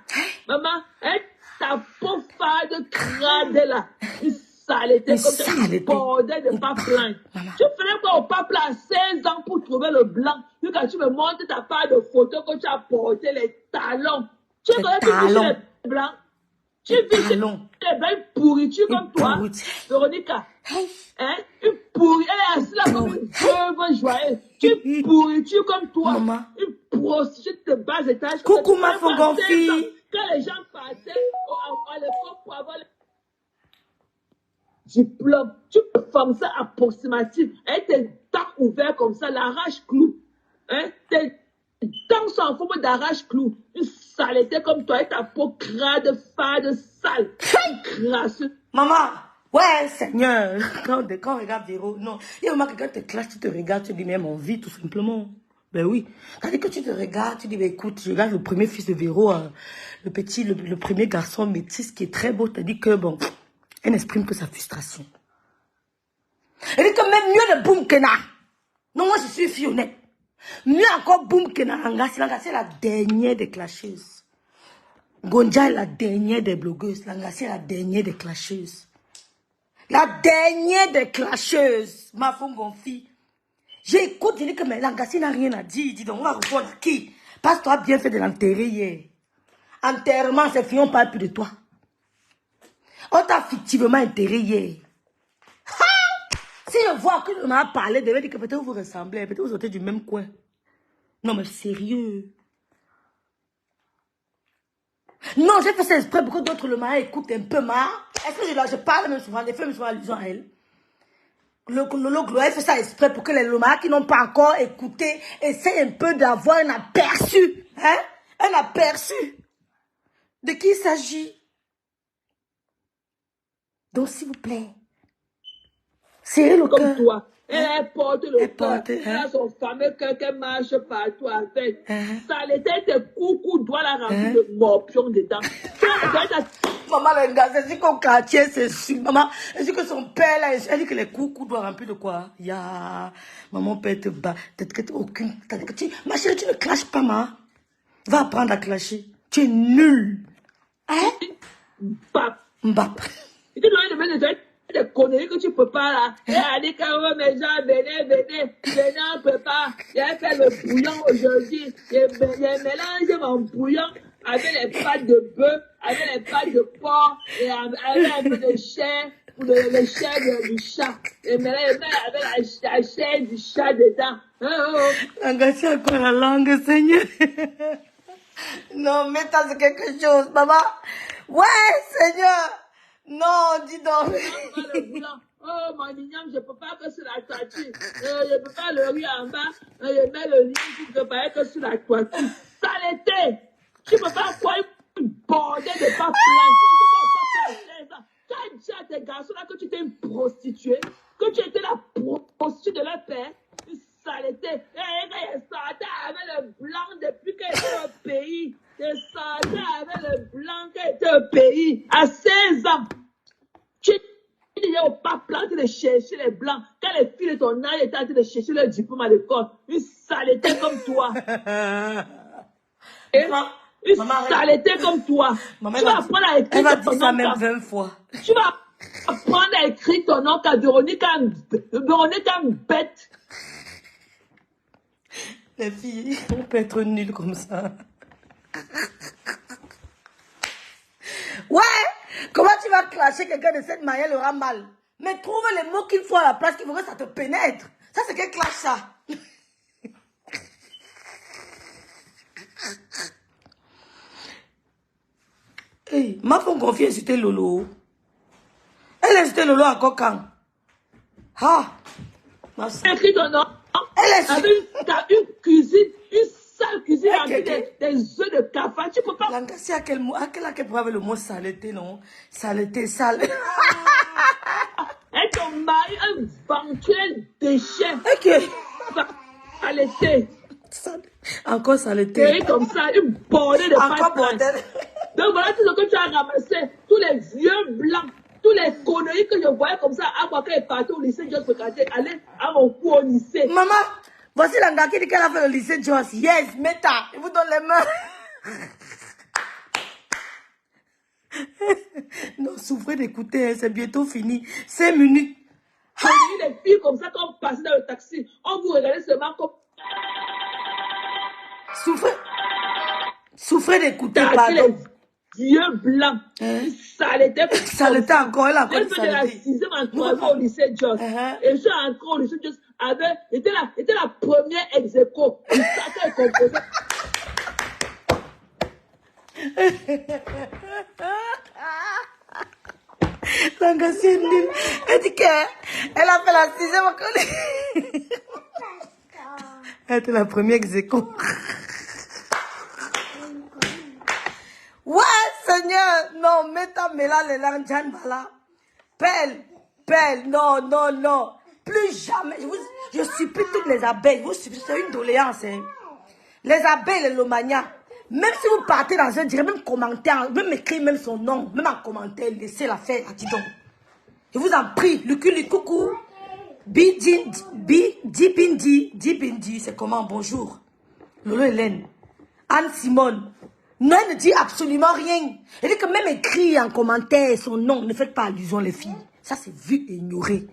Speaker 4: Maman, hein, ta peau fade crade là. Une saleté comme ça. Une bordel de pas blanc. Tu ferais quoi au pape là à 16 ans pour trouver le blanc? Puis quand tu me montres ta part de photo que tu as porté les talons. Tu connais que les blancs? Tu vis les blancs, une pourriture comme toi, Véronica. Hein? Une pourriture, elle est assise là comme une veuve joyeuse. Une pourriture comme toi. Maman. Une prostituée de bas étage.
Speaker 1: Coucou ma fongonfille.
Speaker 4: Quand les gens passaient à l'époque pour avoir le diplôme, tu formes ça approximatif. Hein? Tes dents ouvertes comme ça, l'arrache-clou. Hein? Tes dents sont en forme d'arrache-clou. Une saleté comme toi et ta peau crade, fade, sale. Crasseux.
Speaker 1: Maman, ouais, Seigneur. Quand on regarde Véro, non. Il y a un moment que quand tu te clashes, tu te regardes, tu dis même envie, tout simplement. Ben oui. Tandis que tu te regardes, tu dis, ben écoute, je regarde le premier fils de Véro, le premier garçon métis qui est très beau, tu dis que bon, elle n'exprime que sa frustration. Elle dit que même mieux de Boom Kena. Non, moi je suis fille honnête. Mieux encore Boom Kena, Langassi, c'est la dernière des clasheuses. Gonja est la dernière des blogueuses. Langassi est la dernière des clasheuses. La dernière des clasheuses. Ma femme gonfie. J'écoute, je dis que Langassi n'a rien à dire. Dis donc, on va répondre à qui? Passe-toi bien fait de l'enterrer hier. Enterrement, c'est fini, on ne parle plus de toi. On t'a fictivement enterré hier. Si je vois que l'on a parlé, je vais dire que peut-être vous ressemblez, peut-être vous sortez du même coin. Non, mais sérieux. Non, j'ai fait ça exprès pour que d'autres le mari écoutent un peu ma. Est-ce que je parle même souvent, les femmes me font allusion à elle. Gloire fait ça exprès pour que les lomas qui n'ont pas encore écouté essayent un peu d'avoir un aperçu. Hein? Un aperçu. De qui il s'agit? Donc, s'il vous plaît, serrez le cœur.
Speaker 4: Comme toi. Elle porte le cœur. Elle
Speaker 1: hein?
Speaker 4: a son fameux cœur qu'elle marche partout avec. Ça l'était tes coucous doit la remplir de morpions dedans.
Speaker 1: Maman, les gars, c'est dit qu'au quartier, c'est sûr. Maman, elle dit que son père, là, elle dit que les coucous doivent remplir de quoi? Ya, maman, père te bat. Aucune. Ma chérie, tu ne clashes pas, maman. Va apprendre à clasher. Tu es nul. Hein? Mbap.
Speaker 4: Et tu dois demander des conneries que tu peux pas là. Et elle dit que mes gens, venez, on peut pas. J'ai fait le bouillon aujourd'hui. J'ai mélangé mon bouillon avec les pâtes de bœuf, avec les pâtes de porc, et avec un peu de chair, pour le chair du chat. Et mélangé avec la chair du chat dedans.
Speaker 1: Engagez encore la langue, Seigneur. Non, mais ça c'est quelque chose, maman. Ouais, Seigneur. Non, dis donc.
Speaker 4: Oh, mon igname, je ne peux pas que sur la toiture. Je ne peux pas le riz en bas. Je mets le lit pour préparer que sur la toiture. Ça l'était. Tu ne peux pas avoir une bordée de pas planter. Tu as dit à tes garçons-là que tu étais une prostituée, que tu étais la prostituée de leur père. Ça l'était. Et il sortait avec le blanc depuis qu'il était au pays. Il sortait avec le blanc qu'il était au pays. À 16 ans. Tu n'es pas plan de chercher les blancs. Quand les filles de ton âge étaient en train de chercher leur diplôme à l'école, une saleté comme toi. Une saleté comme toi.
Speaker 1: Maman,
Speaker 4: tu vas apprendre à écrire ton nom.
Speaker 1: Même 20 fois.
Speaker 4: Tu vas apprendre à écrire ton nom car Véronique a une bête.
Speaker 1: Les filles, on peut être nul comme ça. Ouais! Comment tu vas clasher quelqu'un de cette manière, il aura mal. Mais trouve les mots qu'il faut à la place, qu'il faut que ça te pénètre. Ça, c'est quel clash, ça? Hey, ma femme confie insulter Lolo. Elle a insulté Lolo à Kokan. Ah!
Speaker 4: Écris ton nom.
Speaker 1: Elle
Speaker 4: avec une cuisine, une sale cuisine avec des œufs de cafard. Tu peux pas.
Speaker 1: Langa, c'est à quel mot? À quel peut avoir le mot saleté, non? Saleté, sale.
Speaker 4: Et ton mari, un éventuel déchet.
Speaker 1: Ok.
Speaker 4: Saleté.
Speaker 1: Encore saleté.
Speaker 4: Et comme ça, une bordée de
Speaker 1: encore bordel.
Speaker 4: Donc voilà tout ce que tu as ramassé. Tous les vieux blancs. Tous les conneries que je voyais comme ça, à moi quand elle partait au lycée, je regardais aller à mon cours au lycée.
Speaker 1: Maman, voici la gars qui dit qu'elle a fait le lycée Joss. Yes, Meta, je vous donne les mains. Non, souffrez d'écouter, hein, c'est bientôt fini. 5 minutes.
Speaker 4: Les filles comme ça, quand on passait dans le taxi, on vous regardait seulement comme... Souffrez d'écouter, pardon. Vieux blanc, saleté
Speaker 1: encore, elle a encore
Speaker 4: dit saleté. La 6e entrée au lycée Joss. Et je suis entrée au lycée Joss était la première ex-éco. Et ça qu'elle composait.
Speaker 1: La c'est nul. Elle dit qu'elle a fait la 6e encore. Elle était la première ex-éco. Ouais, Seigneur, non, mets là les langues, voilà. Pelle, non. Plus jamais, je supplie toutes les abeilles, c'est une doléance, hein. Les abeilles, les lomanias, même si vous partez dans un direct, même commentaire, même écrire même son nom, même en commentaire, laissez-la faire, dis donc. Je vous en prie, le coucou, Dipindi, c'est comment, bonjour. Lolo Hélène, Anne Simone. Non, elle ne dit absolument rien. Elle dit que même écrit en commentaire son nom, ne faites pas allusion les filles. Ça c'est vu et ignoré.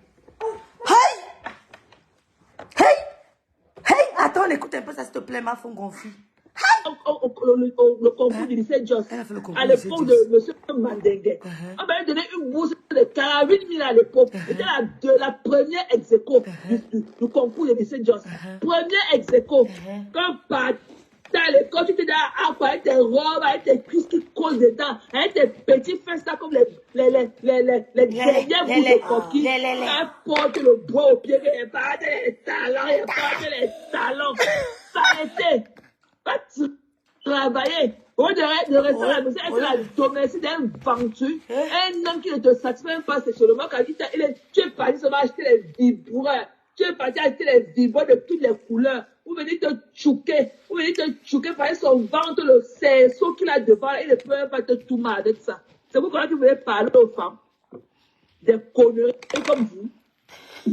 Speaker 1: Hey, attends, écoute un peu ça s'il te plaît, ma femme gonflée. Hey,
Speaker 4: le concours du lycée Jos,
Speaker 1: Elle a fait le concours
Speaker 4: à
Speaker 1: du lycée
Speaker 4: l'époque
Speaker 1: Jos.
Speaker 4: de M. Mandengue. On m'a donné une bourse de 48 000 à l'époque. C'était la première ex-éco du concours du lycée Jos. Première ex-éco. Quand partait à l'école, tu te dis, ah, quoi, avec tes robes, avec tes cuisses qui collent dedans, avec tes petits fesses là, comme les dernières bouts de coquille. Elle porte le bois au pied, elle porte les talons, elle porte les talons. Ça a été. Pas travailler. On dirait de rester à la maison, être la domestique d'un venture. Un homme qui ne te satisfait même pas sexuellement, quand tu es parti seulement acheter les vibreurs. Tu es parti acheter les vibreurs de toutes les couleurs. Vous venez te chouquer. Vous venez te chouquer par son ventre, le cerceau qu'il a devant. Il ne peut même pas te tout mal avec ça. C'est pourquoi tu voulais parler aux femmes. Des conneries comme vous.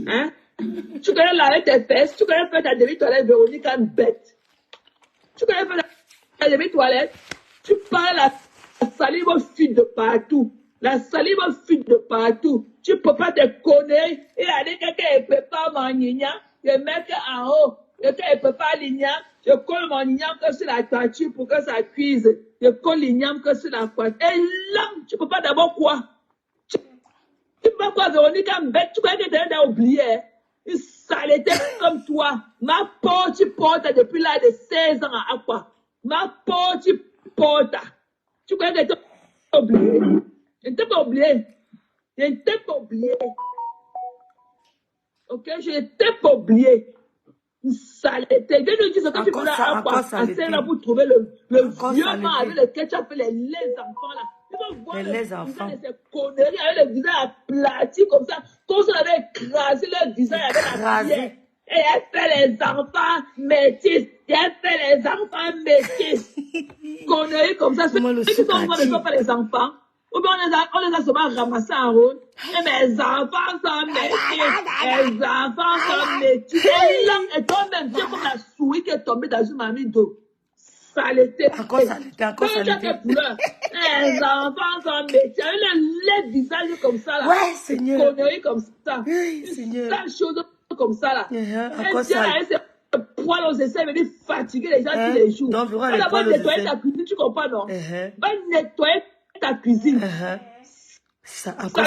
Speaker 4: Hein? Tu connais laver tes fesses. Tu connais faire ta demi-toilette Véronique en bête. Tu connais faire ta demi-toilette. Tu parles la salive fuite de partout. La salive fuite de partout. Tu peux pas te connaître. Et aller quelqu'un ne peut pas m'enligner. Je mets en haut. Quelqu'un ne peut pas l'ignan. Je colle mon igname que sur la toiture pour que ça cuise. Je colle l'igname que sur la pointe. Et là, tu peux pas d'abord quoi? Tu peux pas quoi, Véronique, en bête. Tu crois que tu as oublié. Une saleté comme toi. Ma porte, tu portes depuis l'âge de 16 ans à quoi? Ma porte, tu portes. Tu crois que tu as oublié. Je ne t'ai pas oublié. Je ne t'ai pas oublié. Ok, je ne t'ai pas oublié. Une saleté. Viens nous dire ce que tu voulais à quoi? À là pour trouver le vieux man avec lequel tu as fait les enfants là. Tu vas voir
Speaker 1: les enfants.
Speaker 4: Ces conneries avec le visage aplati comme ça. Comme si on avait écrasé leur visage avec la pierre. Et elle fait les enfants métis. Et elle fait les enfants métis. Conneries comme ça. Ceux qui sont en train de faire les enfants. Ou bien on les a souvent ramassés en route. Et mes enfants sont métis. Les enfants sont métis. Et toi-même, tu es comme la souris qui est tombée dans une mamie d'eau. Saleté.
Speaker 1: Encore saleté, encore saleté.
Speaker 4: Les enfants sont métis. Les visages comme ça là.
Speaker 1: Ouais, Seigneur.
Speaker 4: Conneries comme ça.
Speaker 1: Oui, Seigneur.
Speaker 4: Des choses comme ça là.
Speaker 1: Encore saleté.
Speaker 4: Poils aux essais, veut dire fatiguer les gens tous les jours.
Speaker 1: Donc,
Speaker 4: on va nettoyer ta cuisine, tu comprends, non? Va nettoyer ta cuisine.
Speaker 1: Ça, encore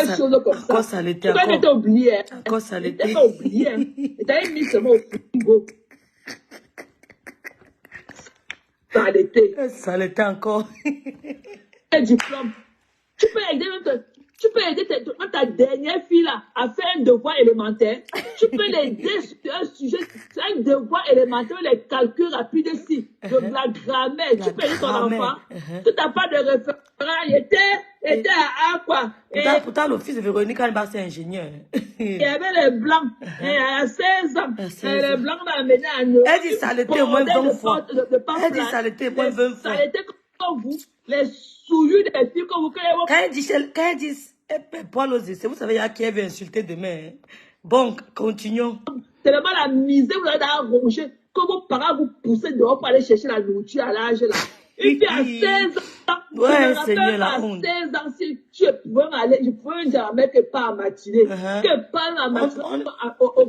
Speaker 1: saleté.
Speaker 4: Tu vas t'as oublié.
Speaker 1: Encore saleté.
Speaker 4: Tu t'as oublié. Et t'as mis seulement au frigo. Saleté.
Speaker 1: Saleté encore.
Speaker 4: Un diplôme. Tu peux aider ta dernière fille là à faire un devoir élémentaire. Tu peux l'aider sur un sujet, sur un devoir élémentaire, les calculs rapides ici, de la grammaire. Tu peux aider ton enfant. Tu n'as pas de référent. Il était à quoi?
Speaker 1: Pourtant, le fils de Véronique Alba, c'est ingénieur.
Speaker 4: Il y avait les blancs. À 16 ans. Les blancs m'ont amené à nous.
Speaker 1: Elle dit saleté au moins 20 fois. Elle dit saleté au moins 20 fois.
Speaker 4: Saleté comme vous. Les souillus des filles comme vous.
Speaker 1: Quand elle dit poil aux essais, vous savez, il y a qui veut insulter demain. Bon, continuons.
Speaker 4: C'est vraiment la misère, vous avez arrangé. Comme vos parents vous poussez dehors pour aller chercher la nourriture à l'âge là. Une fille à 16 ans.
Speaker 1: Ouais, Seigneur, la honte.
Speaker 4: À 16 ans, si tu pouvais aller, je pouvais jamais que pas à matinée. Que pas à matinée.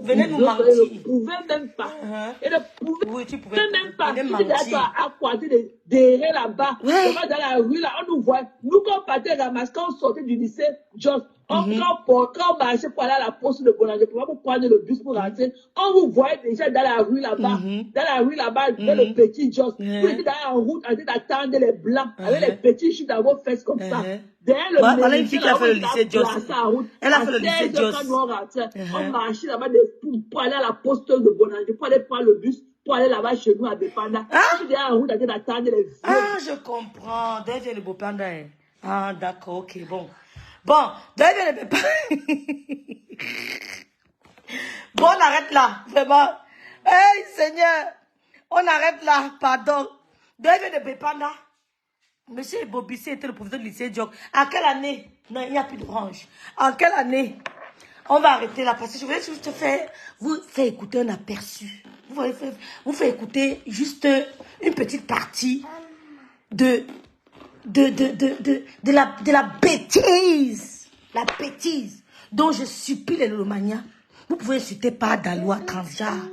Speaker 1: Venez nous mentir.
Speaker 4: Je ne pouvais même pas. Et ne pouvais même pas. Tu étais à quoi derrière là-bas. Dans la rue là, on nous voit. Nous, quand on partait ramasser, quand on sortait du lycée, Jos, quand on marchait pour aller à la poste de Boulanger, pour prendre le bus pour rentrer, on vous voyait déjà dans la rue là-bas. Dans la rue là-bas, dans le petit Jos. Vous étiez en route, en train d'attendre les blancs, avec les petits chiffres dans vos fesses comme ça.
Speaker 1: Voilà une fille qui a fait le lycée Jos. Elle a fait le lycée Jos.
Speaker 4: On marchait là-bas pour aller à la poste de Boulanger, pour aller prendre le bus, pour aller là-bas chez nous à Bépanda. J'étais en route, en train d'attendre les vieux.
Speaker 1: Ah, je comprends. D'ailleurs, le Bépanda. Ah, d'accord, ok, bon. Bon, d'ailleurs, le Bépanda. Bon, on arrête là, vraiment. Hey, Seigneur, on arrête là, pardon. D'ailleurs, le Bépanda. Monsieur Bobissé était le professeur du lycée Diok. En quelle année? Non, il n'y a plus d'orange. En quelle année? On va arrêter là parce que je voulais juste vous faire écouter un aperçu. Vous faire écouter juste une petite partie de la bêtise. La bêtise dont je supplie les Lolomaniens. Vous pouvez insulter pas Daloa transgenre.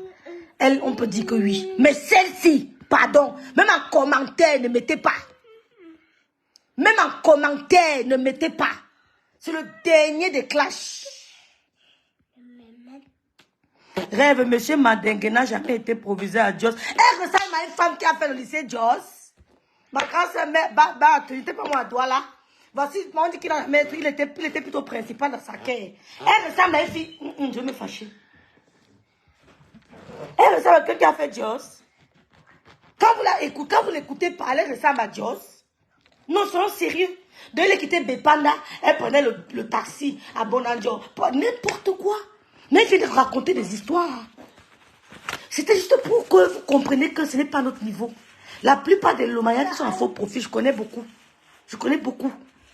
Speaker 1: Elle, on peut dire que oui. Mais celle-ci, Pardon. Même en commentaire, ne mettez pas. Même en commentaire, ne mettez pas. C'est le dernier des clashs. Rêve, monsieur Madengue n'a jamais été proviseur à Jos. Elle ressemble à une femme qui a fait le lycée Jos. Ma grand-sœur, tu n'étais pas moi à Douala. Voici, on dit qu'il a maître, il était plutôt principal dans sa quai. Elle ressemble à une fille. Je me fâche. Elle ressemble à quelqu'un qui a fait Jos. Quand vous l'écoutez parler, elle ressemble à Jos. Non, soyons sérieux. De elle quittait Bepanda, elle prenait le taxi à Bonanjo. N'importe quoi. Mais elle vient de raconter des histoires. C'était juste pour que vous compreniez que ce n'est pas notre niveau. La plupart des Lomaya qui sont en faux profil, je connais beaucoup. Je connais beaucoup.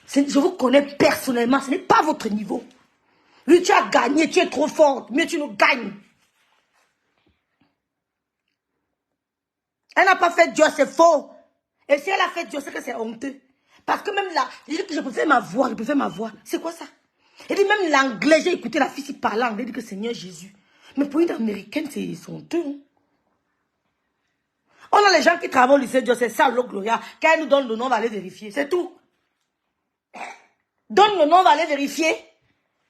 Speaker 1: Je vous connais personnellement, ce n'est pas votre niveau. Oui, tu as gagné, tu es trop forte, mais tu nous gagnes. Elle n'a pas fait Dieu, c'est faux. Et si elle a fait Dieu, c'est que c'est honteux. Parce que même là, je dis que je préfère ma voix, C'est quoi ça? Elle dit même l'anglais, j'ai écouté la fille qui parlait anglais, elle dit que Seigneur Jésus. Mais pour une américaine, c'est honteux. Hein? On a les gens qui travaillent au lycée Dieu, c'est ça, l'eau Gloria. Quand elle nous donne le nom, on va aller vérifier. C'est tout. Donne le nom, on va aller vérifier.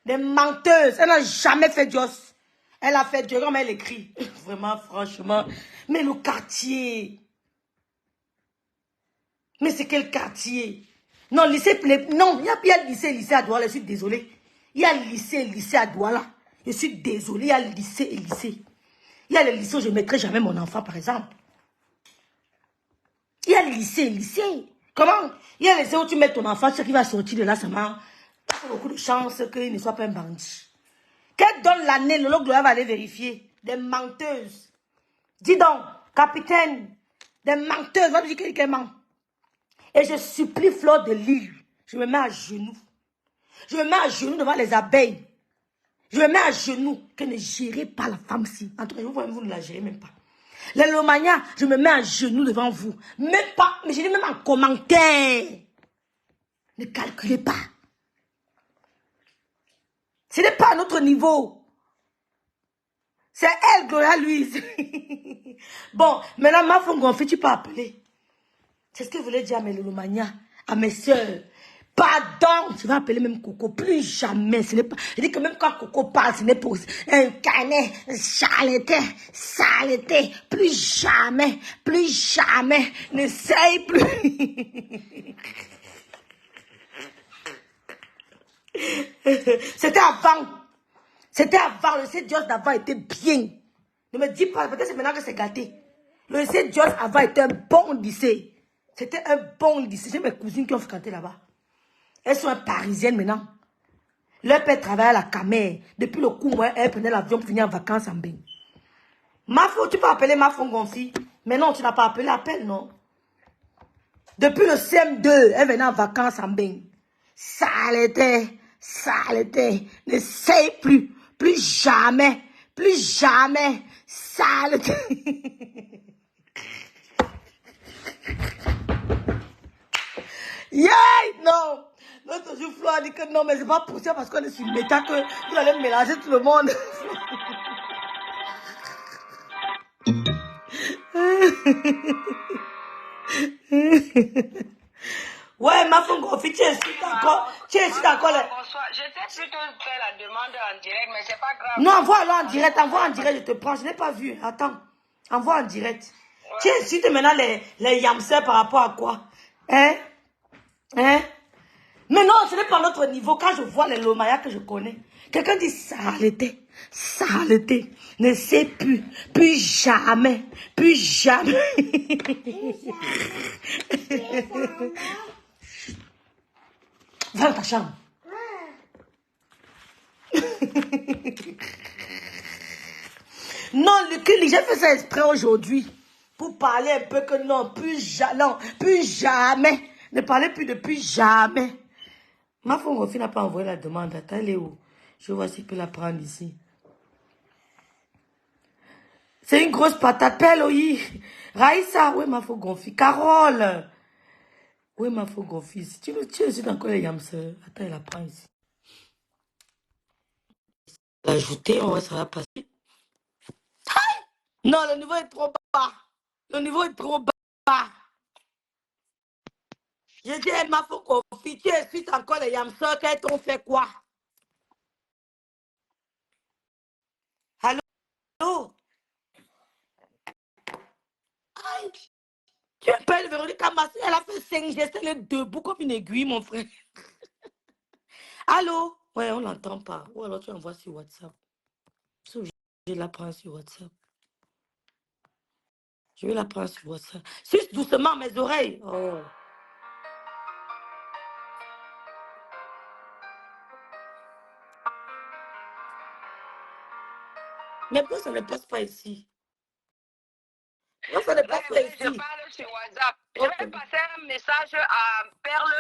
Speaker 1: Des menteuses. Elle n'a jamais fait Dios. Elle a fait Dieu comme elle écrit. Vraiment, franchement. Mais le quartier. Mais c'est quel quartier? Non, lycée, non, il y a lycée à Douala, je suis désolée. Il y a lycée à Douala. Je suis désolée, il y a lycée et lycée. Il y a le lycée où je ne mettrai jamais mon enfant, par exemple. Il y a le lycée. Comment? Il y a le lycée où tu mets ton enfant, ce qui va sortir de là, ça m'a beaucoup de chance qu'il ne soit pas un bandit. Qu'elle donne l'année, le Gloria va aller vérifier. Des menteuses. Dis donc, capitaine, des menteuses, va me dire qu'elle ment. Et je supplie Fleur de Lille, je me mets à genoux. Je me mets à genoux devant les abeilles. Je me mets à genoux, que ne gérez pas la femme-ci. En tout cas, vous ne la gérez même pas. Les Lomania, je me mets à genoux devant vous. Même pas, mais je dis même en commentaire. Ne calculez pas. Ce n'est pas à notre niveau. C'est elle, Gloria Louise. Bon, maintenant, ma femme gonflée, tu peux appeler. C'est ce que je voulais dire à mes Lomania, à mes soeurs. Pardon, je vais appeler même Coco. Plus jamais. Ce n'est pas. Je dis que même quand Coco parle, ce n'est pas un canet, saleté. Plus jamais. N'essaye plus. C'était avant. Le lycée Dios d'avant était bien. Ne me dis pas, peut-être c'est maintenant que c'est gâté. Le lycée Dios avant était un bon lycée. C'était un bon lycée. J'ai mes cousines qui ont fréquenté là-bas. Elles sont parisiennes maintenant. Leur père travaille à la Camer. Depuis le coup, moi, elle prenait l'avion pour venir en vacances en bain. Ma fille, tu peux appeler ma fille gonflée. Mais non, tu n'as pas appelé, appelle, non. Depuis le CM2, elle venait en vacances en bain. Saleté. N'essaye plus. Plus jamais. Saleté. Yeah, non. L'autre jour, Flo a dit que non, mais c'est pas possible parce qu'on est sur le méta que vous allez mélanger tout le monde. Ouais, ma femme Gofi, tu es d'accord.
Speaker 5: Bonsoir, je t'ai plutôt fait la demande en direct, mais c'est pas grave.
Speaker 1: Non, envoie-le en direct, je te prends. Je n'ai pas vu. Attends, envoie en direct. Ouais. Tu insultes maintenant les yamsers par rapport à quoi? Hein? Mais non, ce n'est pas notre niveau. Quand je vois les Lomaya que je connais, quelqu'un dit saleté. Ne sais plus jamais. Va dans ta chambre. Non, j'ai fait ça exprès aujourd'hui. Pour parler un peu que non, plus jamais. Ne parlez plus de plus jamais. Ma femme n'a pas envoyé la demande. Attends, elle est où? Je vois si je peux la prendre ici. C'est une grosse patate. Pelle, oui. Raïssa, oui, ma femme gonfie. Carole. Oui, ma femme gonfie. Tu es encore les yamseurs. Attends, elle la prend ici. L'ajouter, ça va passer. Non, le niveau est trop bas. Le niveau est trop bas. J'ai dit, elle m'a fait confier. Tu expliques encore les yamseurs qu'elles t'ont fait quoi? Allô? Aïe. Tu appelles Véronique Amassi, elle a fait 5 gestes, elle est debout comme une aiguille, mon frère. Allô? Ouais, on l'entend pas. Ou alors tu envoies sur WhatsApp. Je la prends sur WhatsApp. Je vais la prendre sur WhatsApp. Suce doucement mes oreilles. Oh. Mais pourquoi ça ne passe pas ici? Pourquoi ça ne passe pas ici?
Speaker 5: Je parle sur WhatsApp. Je
Speaker 1: Ok.
Speaker 5: vais passer un message à Perle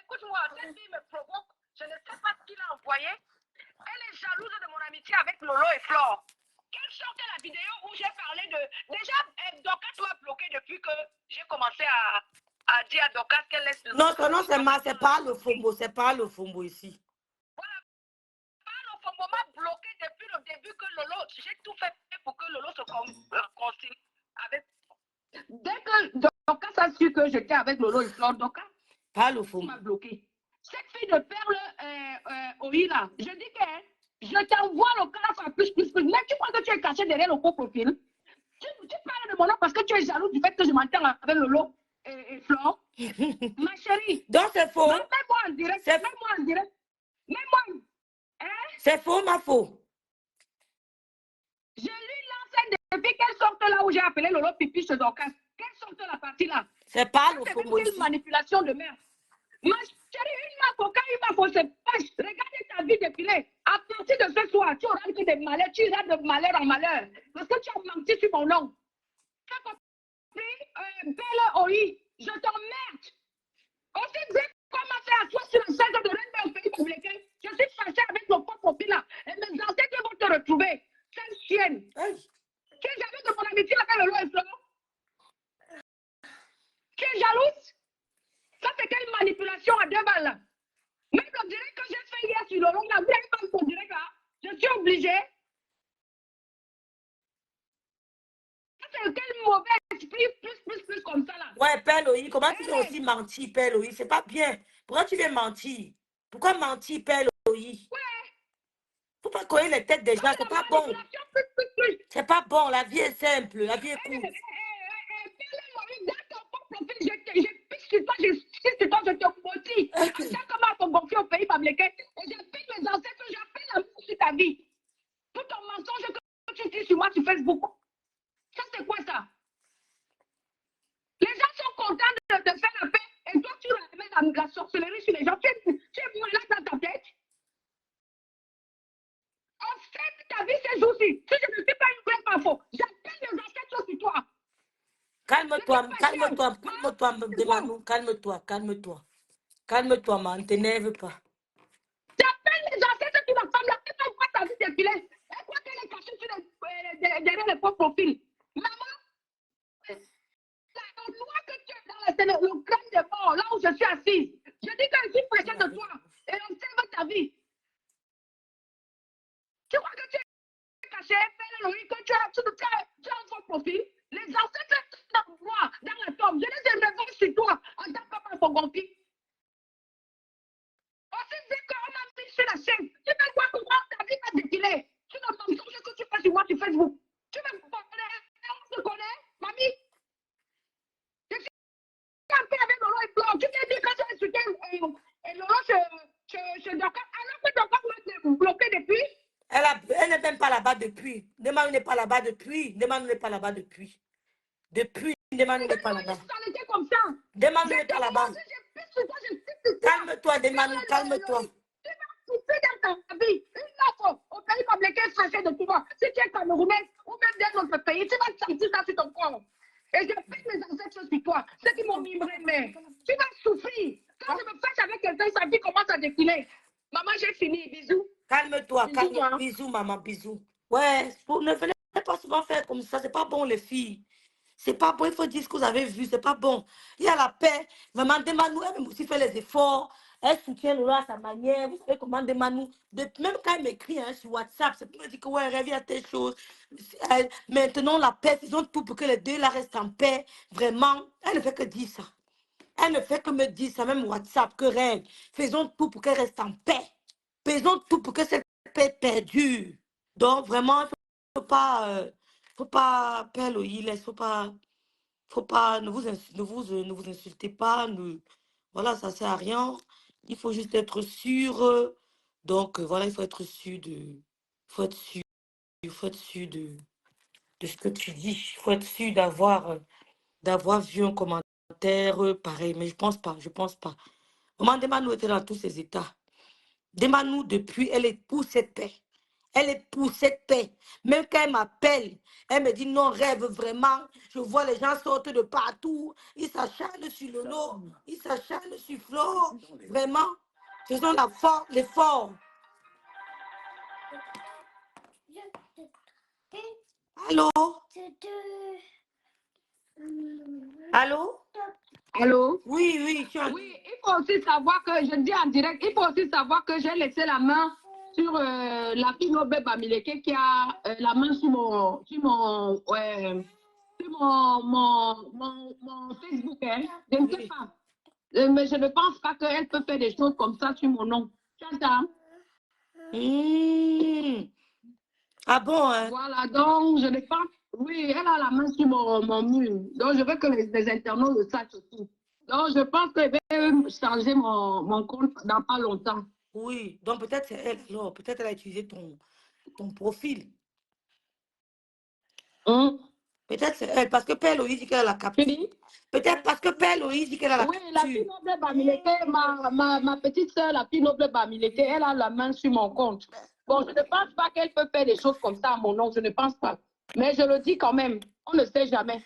Speaker 5: Écoute-moi, cette fille me provoque. Je ne sais pas ce qu'il a envoyé. Elle est jalouse de mon amitié avec Lolo et Flore. Quelle sortait la vidéo où j'ai parlé de... Déjà, Dorcas m'a bloqué depuis que j'ai commencé à dire à Dorcas qu'elle laisse...
Speaker 1: Non, son nom c'est pas le Fombo, c'est pas le Fombo ici.
Speaker 5: Voilà, pas le Fombo m'a bloqué depuis le début que Lolo... J'ai tout fait pour que Lolo se concilie avec... Dès que Dorcas a su que j'étais avec Lolo et Flore, Dorcas
Speaker 1: Pas le Fombo.
Speaker 5: m'a bloqué. Cette fille de Perle Oïla, je dis que je t'envoie le cas plus. Mais tu crois que tu es caché derrière le profil? Tu parles de mon nom parce que tu es jaloux du fait que je m'entends avec Lolo et Flore. Ma chérie.
Speaker 1: Donc c'est faux.
Speaker 5: Mets-moi en direct. Mets-moi en direct. Mets-moi. Hein?
Speaker 1: C'est faux, ma faux.
Speaker 5: Je lui lance depuis qu'elle sorte là où j'ai appelé Lolo Pipi chez Dorcas. Qu'elle sorte la partie là.
Speaker 1: C'est pas le faux.
Speaker 5: C'est une manipulation de merde. Ma chérie, une mafo, c'est pas. Regardez ta vie dépilée. À partir de ce soir, tu auras que des malheurs, tu iras de malheur en malheur. Parce que tu as menti sur mon nom. Tu as compris? Belle OI, je t'emmerde. Aussi dire comment faire à toi sur le centre de l'un d'un pays américain. Je suis fâchée avec mon propre profil là. Et mes ancêtres vont te retrouver. Cette chienne. Tu es jalouse de mon amitié avec le Loïs Flore? Tu es jalouse? Ça, c'est quelle manipulation à 2 balles. Même le direct que j'ai fait hier sur Lolo, la vraie femme pour direct là, je suis obligée. Ça, c'est quel mauvais esprit, plus comme ça là.
Speaker 1: Ouais, Père Loïc, comment tu veux aussi mentir, Père Loïc? C'est pas bien. Pourquoi tu viens mentir? Pourquoi mentir, Père Loïc?
Speaker 5: Ouais.
Speaker 1: Faut pas coller les têtes des gens, c'est pas bon. C'est pas bon, la vie est simple, la vie est courte.
Speaker 5: Dans ton propre profil, je piche sur toi, je te motive. Comment ton gonfler au pays américain. Et j'appelle mes ancêtres, j'appelle l'amour sur ta vie. Tout ton mensonge que tu dis sur moi sur Facebook. Ça, c'est quoi ça? Les gens sont contents de te faire la paix. Et toi, tu ramènes la sorcellerie sur les gens. Tu es malade dans ta tête. En fait, ta vie, c'est aussi. Si je ne suis pas une vraie parfait, j'appelle les ancêtres sur toi.
Speaker 1: Calme-toi, Demanou, calme-toi, man, ne t'énerve pas.
Speaker 5: J'appelle les ancêtres de ma femme là, elle voit ta vie dépilée. Elle croit qu'elle est cachée derrière les pauvres profils. Maman, la loi que tu es dans le crâne de mort, là où je suis assise, je dis que je suis prêchée de toi et observe ta vie. Tu crois que tu es caché, que tu as un faux profil? Les ancêtres dans moi, dans la tombe, je les ai revus sur toi en tant que papa pour gonfler. Aussi dit qu'on m'a mis sur la chaîne. Tu veux voir comment ta vie va défiler? Tu ne m'en songes que tu fais sur moi sur Facebook. Tu me connais? On se connaît, mamie? Je suis en paix avec Lolo et Flore. Tu t'es dit que j'ai insulté Lolo chez Dorcas. Alors que Dorcas m'a bloqué depuis.
Speaker 1: Elle n'est même pas là-bas depuis. Demain, n'est pas là-bas depuis. Demain, n'est pas là-bas depuis. Depuis, Demain, n'est pas là-bas.
Speaker 5: Comme ça.
Speaker 1: Demain, n'est pas là-bas. Calme-toi, Demain, calme-toi.
Speaker 5: Tu vas souffrir dans ta vie. Une offre au pays comme lesquels fâchés de toi. Si tu es Camerounais ou même d'un autre pays, tu vas sentir ça sur ton corps. Et je pète mes ancêtres sur toi. Ceux qui m'ont mimé, mais tu vas souffrir. Quand je me fâche avec quelqu'un, sa vie commence à défiler. Maman, j'ai fini. Bisous.
Speaker 1: Calme-toi,
Speaker 5: Bisous,
Speaker 1: calme. Bisous, maman, bisous. Ouais, ne venez pas souvent faire comme ça. C'est pas bon, les filles. C'est pas bon. Il faut dire ce que vous avez vu. C'est pas bon. Il y a la paix. Maman, demande-nous. Elle aussi fait les efforts. Elle soutient Lolo à sa manière. Vous savez comment Manou, même quand elle m'écrit hein, sur WhatsApp, c'est pour me dire que ouais, rêve à telle chose. Maintenant, la paix, faisons tout pour que les deux là restent en paix. Vraiment, elle ne fait que dire ça. Elle ne fait que me dire ça, même WhatsApp, que rêve. Faisons tout pour qu'elle reste en paix. Faisons tout pour que cette paix perdure. Donc, vraiment, il ne faut pas, Père Loïs, faut pas, ne vous insultez pas. Voilà, ça ne sert à rien. Il faut juste être sûr. Donc, voilà, il faut être sûr de ce que tu dis. Il faut être sûr d'avoir vu un commentaire pareil. Mais je pense pas. Maman Demanou était dans tous ses états. Demanou, depuis, elle est pour cette paix. Elle est pour cette paix. Même quand elle m'appelle, elle me dit non, rêve vraiment. Je vois les gens sortent de partout. Ils s'acharnent sur le lot. Ils s'acharnent sur Flo. Vraiment. Faisons l'effort. Allô? Allô?
Speaker 5: Allô?
Speaker 1: Oui, tu as...
Speaker 5: Oui, il faut aussi savoir que, je dis en direct, il faut aussi savoir que j'ai laissé la main sur la fille Nobel Bamileke qui a la main sur mon Facebook. Hein. Je ne sais pas. Mais je ne pense pas qu'elle peut faire des choses comme ça sur mon nom. Tu entends?
Speaker 1: Ah bon, hein?
Speaker 5: Voilà, donc je ne pense. Oui, elle a la main sur mon mur. Donc je veux que les internautes le sachent aussi. Donc je pense que je vais changer mon compte dans pas longtemps.
Speaker 1: Oui, donc peut-être c'est elle alors. Peut-être elle a utilisé ton profil. Peut-être c'est elle, parce que Père Loïs dit qu'elle a la capture. Peut-être parce que Père Loïs dit qu'elle a la capture.
Speaker 5: Oui, la fille noble Bamileke, ma petite soeur, la fille noble Bamileke, elle a la main sur mon compte. Bon, je ne pense pas qu'elle peut faire des choses comme ça à mon nom, je ne pense pas. Mais je le dis quand même, on ne sait jamais.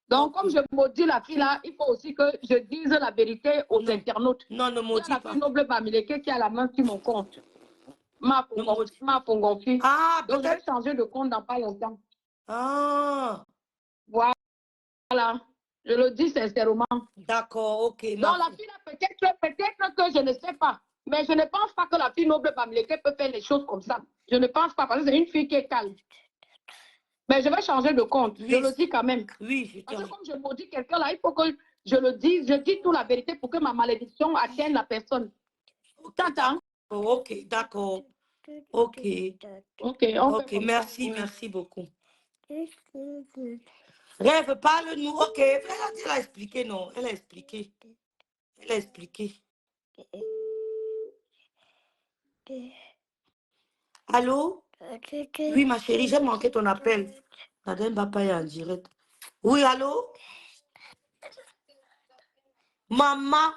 Speaker 5: Donc, comme je maudis la fille là, il faut aussi que je dise la vérité aux internautes.
Speaker 1: Non, ne maudis pas.
Speaker 5: La fille noble Bamileke qui a la main sur mon compte. Ma Pongonfi.
Speaker 1: Ah,
Speaker 5: donc, je vais changer de compte dans pas longtemps.
Speaker 1: Ah.
Speaker 5: Voilà. Je le dis sincèrement.
Speaker 1: D'accord, ok.
Speaker 5: Donc, la fille là, peut-être que je ne sais pas. Mais je ne pense pas que la fille noble Bamileke peut faire les choses comme ça. Je ne pense pas, parce que c'est une fille qui est calme. Mais je vais changer de compte. Oui. Je le dis quand même.
Speaker 1: Oui,
Speaker 5: parce que comme je maudis quelqu'un là, il faut que je le dise. Je dis toute la vérité pour que ma malédiction atteigne la personne. T'entends?
Speaker 1: Ok, d'accord. Ok. Ok, merci beaucoup. Rêve, parle-nous. Ok, elle a expliqué, non? Elle a expliqué. Allô? Oui, ma chérie, j'ai manqué ton appel. Nadine Bapa est en direct. Oui, allô? Maman.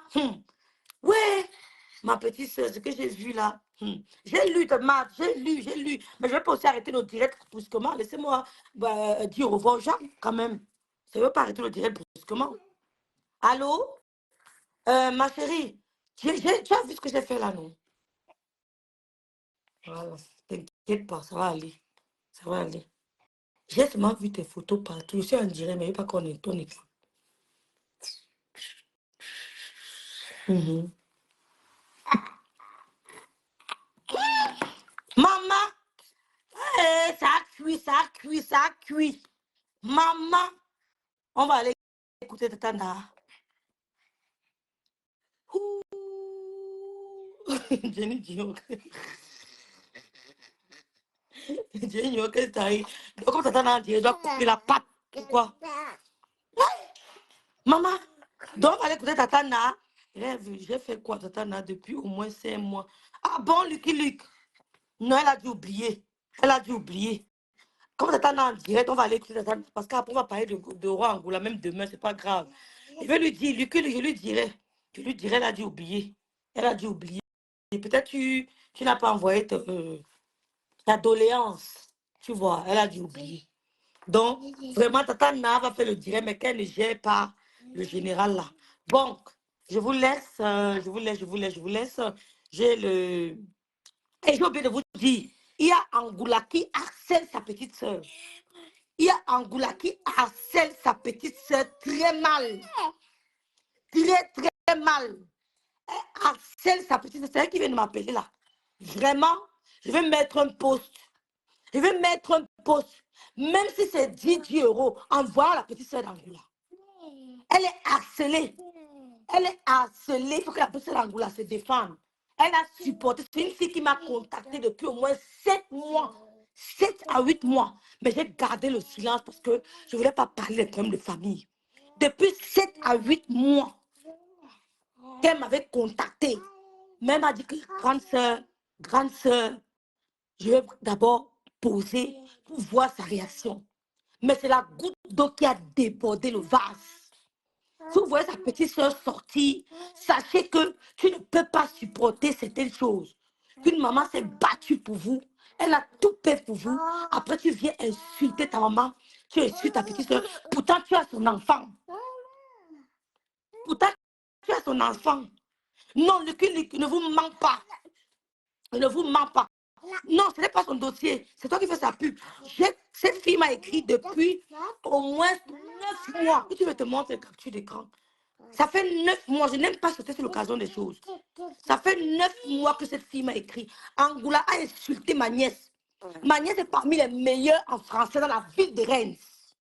Speaker 1: Ouais, ma petite soeur, ce que j'ai vu là. J'ai lu de maths, j'ai lu. Mais je vais pas aussi arrêter le direct brusquement. Laissez-moi dire au revoir aux gens, quand même. Je ne veux pas arrêter le direct brusquement. Allô? Ma chérie, tu as vu ce que j'ai fait là, non? Voilà, t'inquiète pas, ça va aller. Ça va aller. J'ai seulement vu tes photos partout. Je suis en direct, mais il n'y a pas qu'on est ton écran. Maman, ça cuit. Maman, on va aller écouter Tata Nara. Jenny Dion. Jenny Dion, qu'est-ce que ça arrive? Donc, comme Tata Nara dit, elle doit couper la patte. Pourquoi? Maman, donc on va aller écouter Tata Nara. J'ai fait quoi Tata Nara depuis au moins 5 mois? Ah bon, Lucky Luke? Non, elle a dû oublier. Comme Tata Nara en direct, on va aller écouter Tata Nara. Parce qu'après, on va parler de Roi Angoula, même demain, c'est pas grave. Je vais lui dire, Lucky Luke, je lui dirai, elle a dû oublier. Peut-être tu n'as pas envoyé ta doléance. Tu vois, elle a dû oublier. Donc, vraiment, Tata Nara va faire le direct, mais qu'elle ne gère pas le général là. Bon, je vous laisse. J'ai le... Et j'ai oublié de vous dire, il y a Angoula qui harcèle sa petite soeur. Très mal. Très, très mal. Elle harcèle sa petite sœur. C'est elle qui vient de m'appeler là. Vraiment, je vais mettre un post. Je vais mettre un post. Même si c'est 10 euros, envoie la petite sœur d'Angoula. Elle est harcelée. Elle est harcelée. Il faut que la petite sœur d'Angoula se défende. Elle a supporté. C'est une fille qui m'a contactée depuis au moins 7 mois. 7 à 8 mois. Mais j'ai gardé le silence parce que je ne voulais pas parler des problèmes de famille. Depuis 7 à 8 mois qu'elle m'avait contactée. Mais elle m'a dit que grande sœur, je vais d'abord poser pour voir sa réaction. Mais c'est la goutte d'eau qui a débordé le vase. Si vous voyez sa petite soeur sortir, sachez que tu ne peux pas supporter certaines choses. Une maman s'est battue pour vous. Elle a tout fait pour vous. Après, tu viens insulter ta maman. Tu insultes ta petite soeur. Pourtant, tu as son enfant. Pourtant, tu as son enfant. Non, Lucky, ne vous ment pas. Ne vous ment pas. Non, ce n'est pas son dossier. C'est toi qui fais sa pub. Cette fille m'a écrit depuis au moins 9 mois. Et tu veux te montrer les captures d'écran. Ça fait 9 mois. Je n'aime pas sauter sur l'occasion des choses. Ça fait 9 mois que cette fille m'a écrit. Angoula a insulté ma nièce. Ma nièce est parmi les meilleures en français dans la ville de Reims.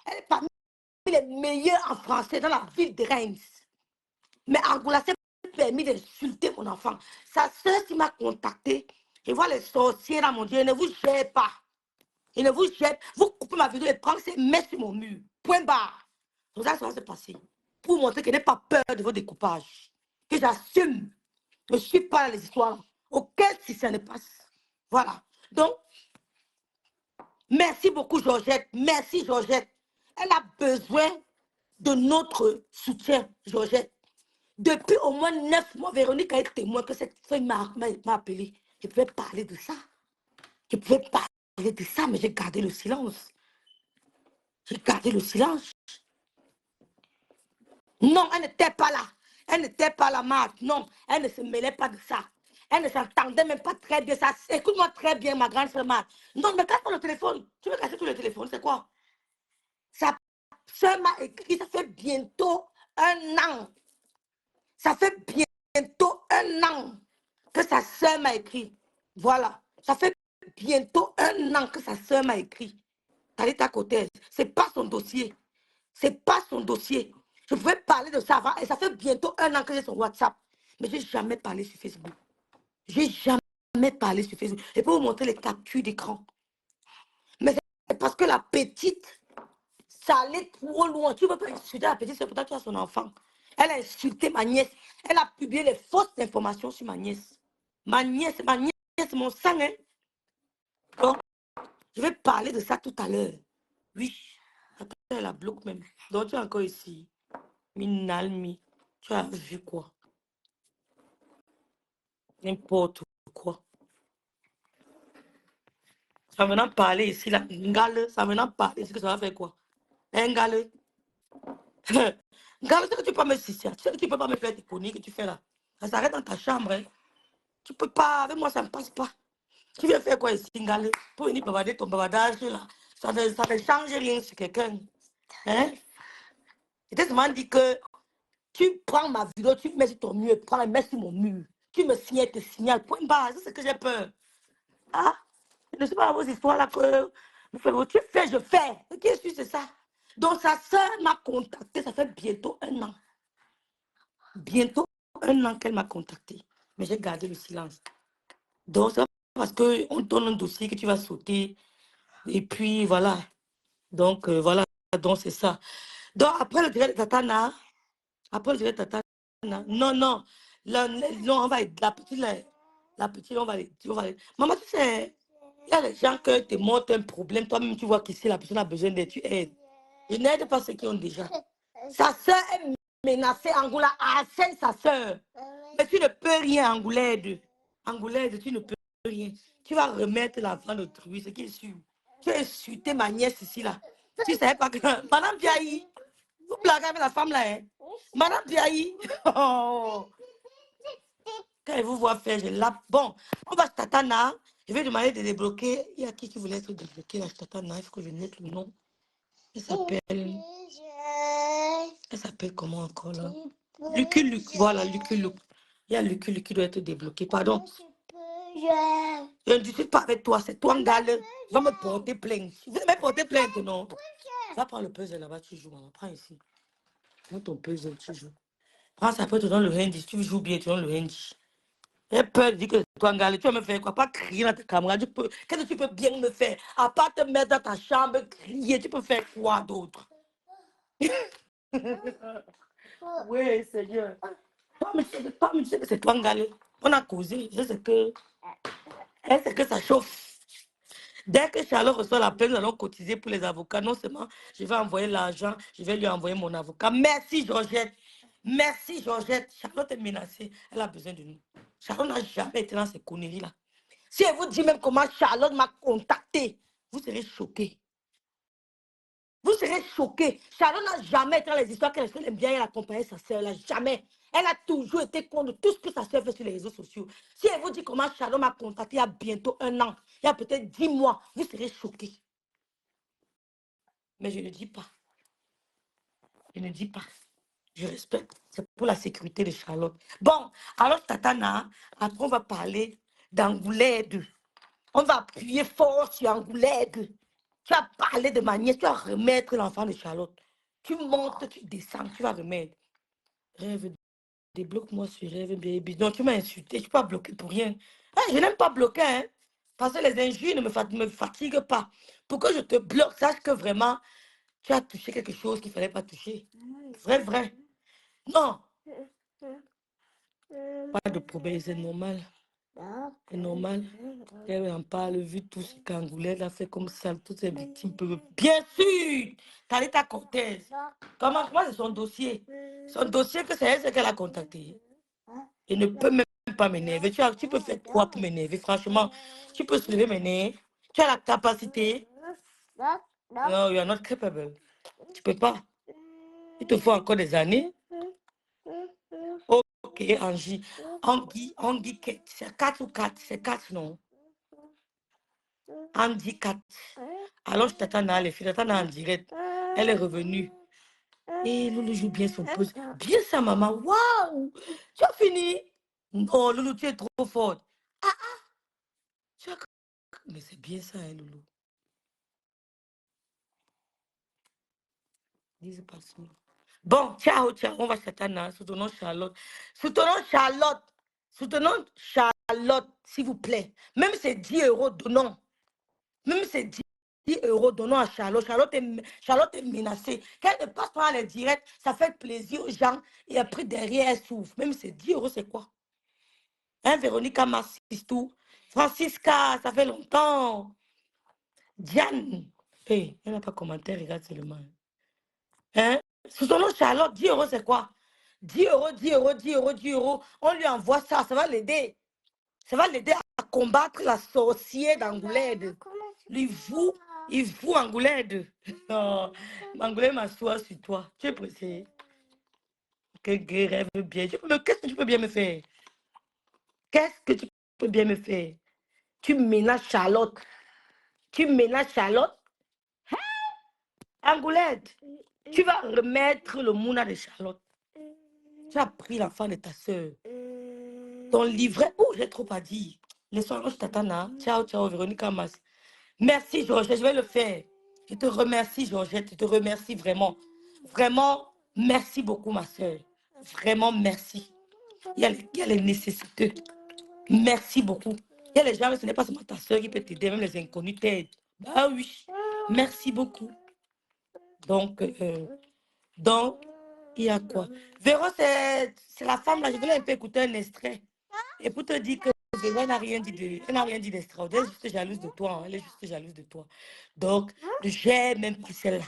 Speaker 1: Elle est parmi les meilleures en français dans la ville de Reims. Mais Angoula s'est permis d'insulter mon enfant. Sa soeur qui m'a contacté, je vois les sorciers dans mon Dieu, ne vous gênez pas. Il ne vous jette. Vous coupez ma vidéo et prenez ces mettre sur mon mur. Point barre. Donc ça va se passer. Pour montrer que je n'ai pas peur de vos découpages. Que j'assume. Je ne suis pas dans les histoires. Auquel si ça ne passe. Voilà. Donc, merci beaucoup Georgette. Merci Georgette. Elle a besoin de notre soutien, Georgette. Depuis au moins 9 mois, Véronique a été témoin que cette femme m'a appelé. Je pouvais parler de ça. Je pouvais parler de ça, mais j'ai gardé le silence. J'ai gardé le silence. Non, elle n'était pas là. Elle n'était pas là, Marthe. Non, elle ne se mêlait pas de ça. Elle ne s'entendait même pas très bien. Ça, écoute-moi très bien, ma grande soeur Marthe. Non, mais casse le téléphone. Tu veux casser tout le téléphone, c'est quoi? Sa soeur m'a écrit, ça fait bientôt 1 an. Ça fait bientôt 1 an que sa soeur m'a écrit. Voilà. Ça fait bientôt 1 an que sa soeur m'a écrit. Talita Côté, c'est pas son dossier. C'est pas son dossier. Je pouvais parler de ça avant. Et ça fait bientôt 1 an que j'ai son WhatsApp. Mais je n'ai jamais parlé sur Facebook. Je n'ai jamais parlé sur Facebook. Je peux vous montrer les captures d'écran. Mais c'est parce que la petite, ça allait trop loin. Tu ne peux pas insulter la petite, c'est pourtant que tu as son enfant. Elle a insulté ma nièce. Elle a publié les fausses informations sur ma nièce. Ma nièce, mon sang. Hein? Donc, je vais parler de ça tout à l'heure. Oui. Attends, elle la bloque même. Donc, tu es encore ici. Minalmi. Tu as vu quoi? N'importe quoi. Ça venant parler ici, là. Ngale, ça venant parler ici, que ça va faire quoi? Hein, Ngale? Ngale, c'est que tu peux pas me citer. Tu sais que tu peux pas me faire des conneries que tu fais là. Ça s'arrête dans ta chambre. Hein. Tu peux pas. Avec moi, ça ne passe pas. Tu viens faire quoi ici, Ngale? Pour venir bavader ton bavardage là. Ça ne change rien sur quelqu'un. Hein? Je t'ai seulement dit que tu prends ma vidéo, tu mets sur ton mur, prends et mets sur mon mur. Tu me signales, te signales. Point barre, c'est ce que j'ai peur. Ah, je ne sais pas dans vos histoires là que vous faites. Tu fais, je fais. Qu'est-ce que c'est ça? Donc sa soeur m'a contacté, ça fait bientôt 1 an. Bientôt 1 an qu'elle m'a contacté. Mais j'ai gardé le silence. Donc c'est parce qu'on donne un dossier que tu vas sauter. Et puis voilà. Donc voilà. Donc c'est ça. Donc après le direct de Tatana, non, non. Non, on va la petite, on va Maman, tu sais, il y a des gens qui te montrent un problème. Toi-même, tu vois qu'ici, la personne a besoin d'aide. Tu aides. Je n'aide pas ceux qui ont déjà. Sa soeur est menacée. Angoula harcèle sa soeur. Mais tu ne peux rien, Angoulaide. Angoulaide, tu ne peux rien. Tu vas remettre l'enfant d'autrui, ce qui est sûr. Tu as insulté ma nièce ici, là. Tu ne savais pas que... Madame Biaï, vous blaguez avec la femme, là, hein? Madame Biaï. Oh. Quand elle vous voit faire, je l'appe. Bon, on va Tatana. Je vais demander de débloquer. Il y a qui voulait être débloqué, la Tatana? Il faut que je mette le nom. Elle s'appelle comment encore là? Lucky Luke. Voilà, Lucky Luke. Il y a Lucky qui doit être débloqué. Pardon.
Speaker 2: Je
Speaker 1: Je ne discute pas avec toi. C'est toi, Ngale. Va me porter plainte. Vous allez me porter plainte, non? Va prendre le puzzle là-bas, tu joues. Maman. Prends ici. Prends ton puzzle, tu joues. Prends ça, après, tu donnes le handy. Si tu joues bien, tu donnes le handy. J'ai peur de dire que toi, Ngale, tu vas me faire quoi? Pas crier dans ta caméra. Qu'est-ce que tu peux bien me faire? À part te mettre dans ta chambre, crier, tu peux faire quoi d'autre? Oui, Seigneur. Toi, mais c'est toi, Ngale. On a causé. Je sais que ça chauffe. Dès que Charlotte reçoit la plainte, nous allons cotiser pour les avocats. Non seulement je vais envoyer l'argent, je vais lui envoyer mon avocat. Merci, Georgette. Merci, Georgette. Charlotte est menacée. Elle a besoin de nous. Charlotte n'a jamais été dans ces conneries-là. Si elle vous dit même comment Charlotte m'a contacté, vous serez choqués. Vous serez choqués. Charlotte n'a jamais été dans les histoires qu'elle aime bien, elle accompagnait sa soeur. Là. Jamais. Elle a toujours été contre tout ce que sa soeur fait sur les réseaux sociaux. Si elle vous dit comment Charlotte m'a contacté il y a bientôt 1 an, il y a peut-être 10 mois, vous serez choqués. Mais je ne dis pas. Je ne dis pas. Je respecte. C'est pour la sécurité de Charlotte. Bon, alors Tatana, après on va parler d'Angoulède. On va appuyer fort sur Angoulède. Tu vas parler de ma nièce, tu vas remettre l'enfant de Charlotte. Tu montes, tu descends, tu vas remettre. Rêve, débloque-moi sur Rêve Baby. Non, tu m'as insulté, je ne peux pas bloquer pour rien. Je n'aime pas bloquer, hein, parce que les injures ne me fatiguent pas. Pour que je te bloque, sache que vraiment, tu as touché quelque chose qu'il ne fallait pas toucher. Vrai, vrai. Non. Pas de problème, c'est normal. C'est normal. Elle en parle, vu tout ce qu'Angoulède a fait comme ça, toutes ces victimes peuvent. Bien sûr! Talita Cortez. Comment c'est son dossier? Son dossier, que c'est elle qu'elle a contacté. Elle ne peut même pas m'énerver. Tu peux faire quoi pour m'énerver? Franchement, tu peux se lever m'énerver. Tu as la capacité. Non, you are not capable. Tu peux pas. Il te faut encore des années. Ok, Angie. Angie, c'est 4 ou 4? C'est 4, non? Angie 4. Alors, je t'attends dans les filles, j'attends en direct. Elle est revenue. Et Loulou joue bien son puzzle. Bien ça, maman. Waouh! Tu as fini? Non, Loulou, tu es trop forte. Tu as... Mais c'est bien ça, hein, Loulou. Dis pas ça. Bon, ciao, on va s'attendre. Soutenons Charlotte. Soutenons Charlotte, s'il vous plaît. Même c'est 10 €, donnons. Même c'est 10 €, donnons à Charlotte. Charlotte est menacée. Quand elle ne passe pas dans les directs, ça fait plaisir aux gens. Et après, derrière, elle souffre. Même c'est 10 €, c'est quoi? Hein, Véronica Massistou. Francisca, ça fait longtemps. Diane. Hey, elle n'a pas commentaire, regarde seulement. Hein? Soutenons Charlotte, 10 € c'est quoi? 10 €, 10 €, 10 €, 10 €. On lui envoie ça, ça va l'aider. Ça va l'aider à combattre la sorcière d'Angoulède. Il vous Angoulède. Non, Angoulède m'assoit sur toi. Tu es pressé. Que rêve bien. Qu'est-ce que tu peux bien me faire? Qu'est-ce que tu peux bien me faire? Tu menaces Charlotte. Tu menaces Charlotte? Hein? Angoulède, tu vas remettre le mouna de Charlotte. Tu as pris l'enfant de ta soeur. Ton livret, oh, j'ai trop à dire. Les soirs, je t'attends. Ciao, ciao, Véronica Mas. Merci, Georgette, je vais le faire. Je te remercie, Georgette, je te remercie vraiment. Vraiment, merci beaucoup, ma soeur. Vraiment, merci. Il y a les nécessités. Merci beaucoup. Il y a les gens, ce n'est pas seulement ta soeur qui peut t'aider, même les inconnus t'aident. Bah oui, merci beaucoup. Donc, il y a quoi? Véro, c'est la femme là, je voulais un peu écouter un extrait. Et pour te dire que Véro n'a rien dit d'extraordinaire, elle est juste jalouse de toi. Hein. Elle est juste jalouse de toi. Donc, j'aime même pas celle-là.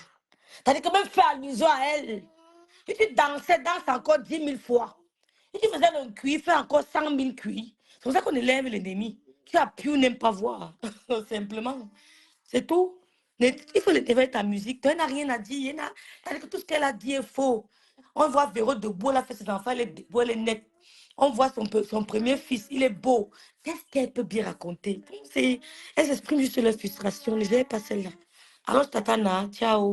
Speaker 1: T'as quand même fait allusion à elle. Si tu dansais, danse encore 10 000 fois. Si tu faisais un cuit, fais encore 100 000 cuits. C'est pour ça qu'on élève l'ennemi. Tu as pu n'aime pas voir. Simplement. C'est tout. Il faut élever ta musique. Tu n'as rien à dire. Que tout ce qu'elle a dit est faux. On voit Véro debout, elle a fait ses enfants, elle est debout, elle est nette. On voit son premier fils, il est beau. Qu'est-ce qu'elle peut bien raconter? Elle s'exprime juste sur leur frustration. Les gens pas celle-là. Alors, je t'attends. Ciao.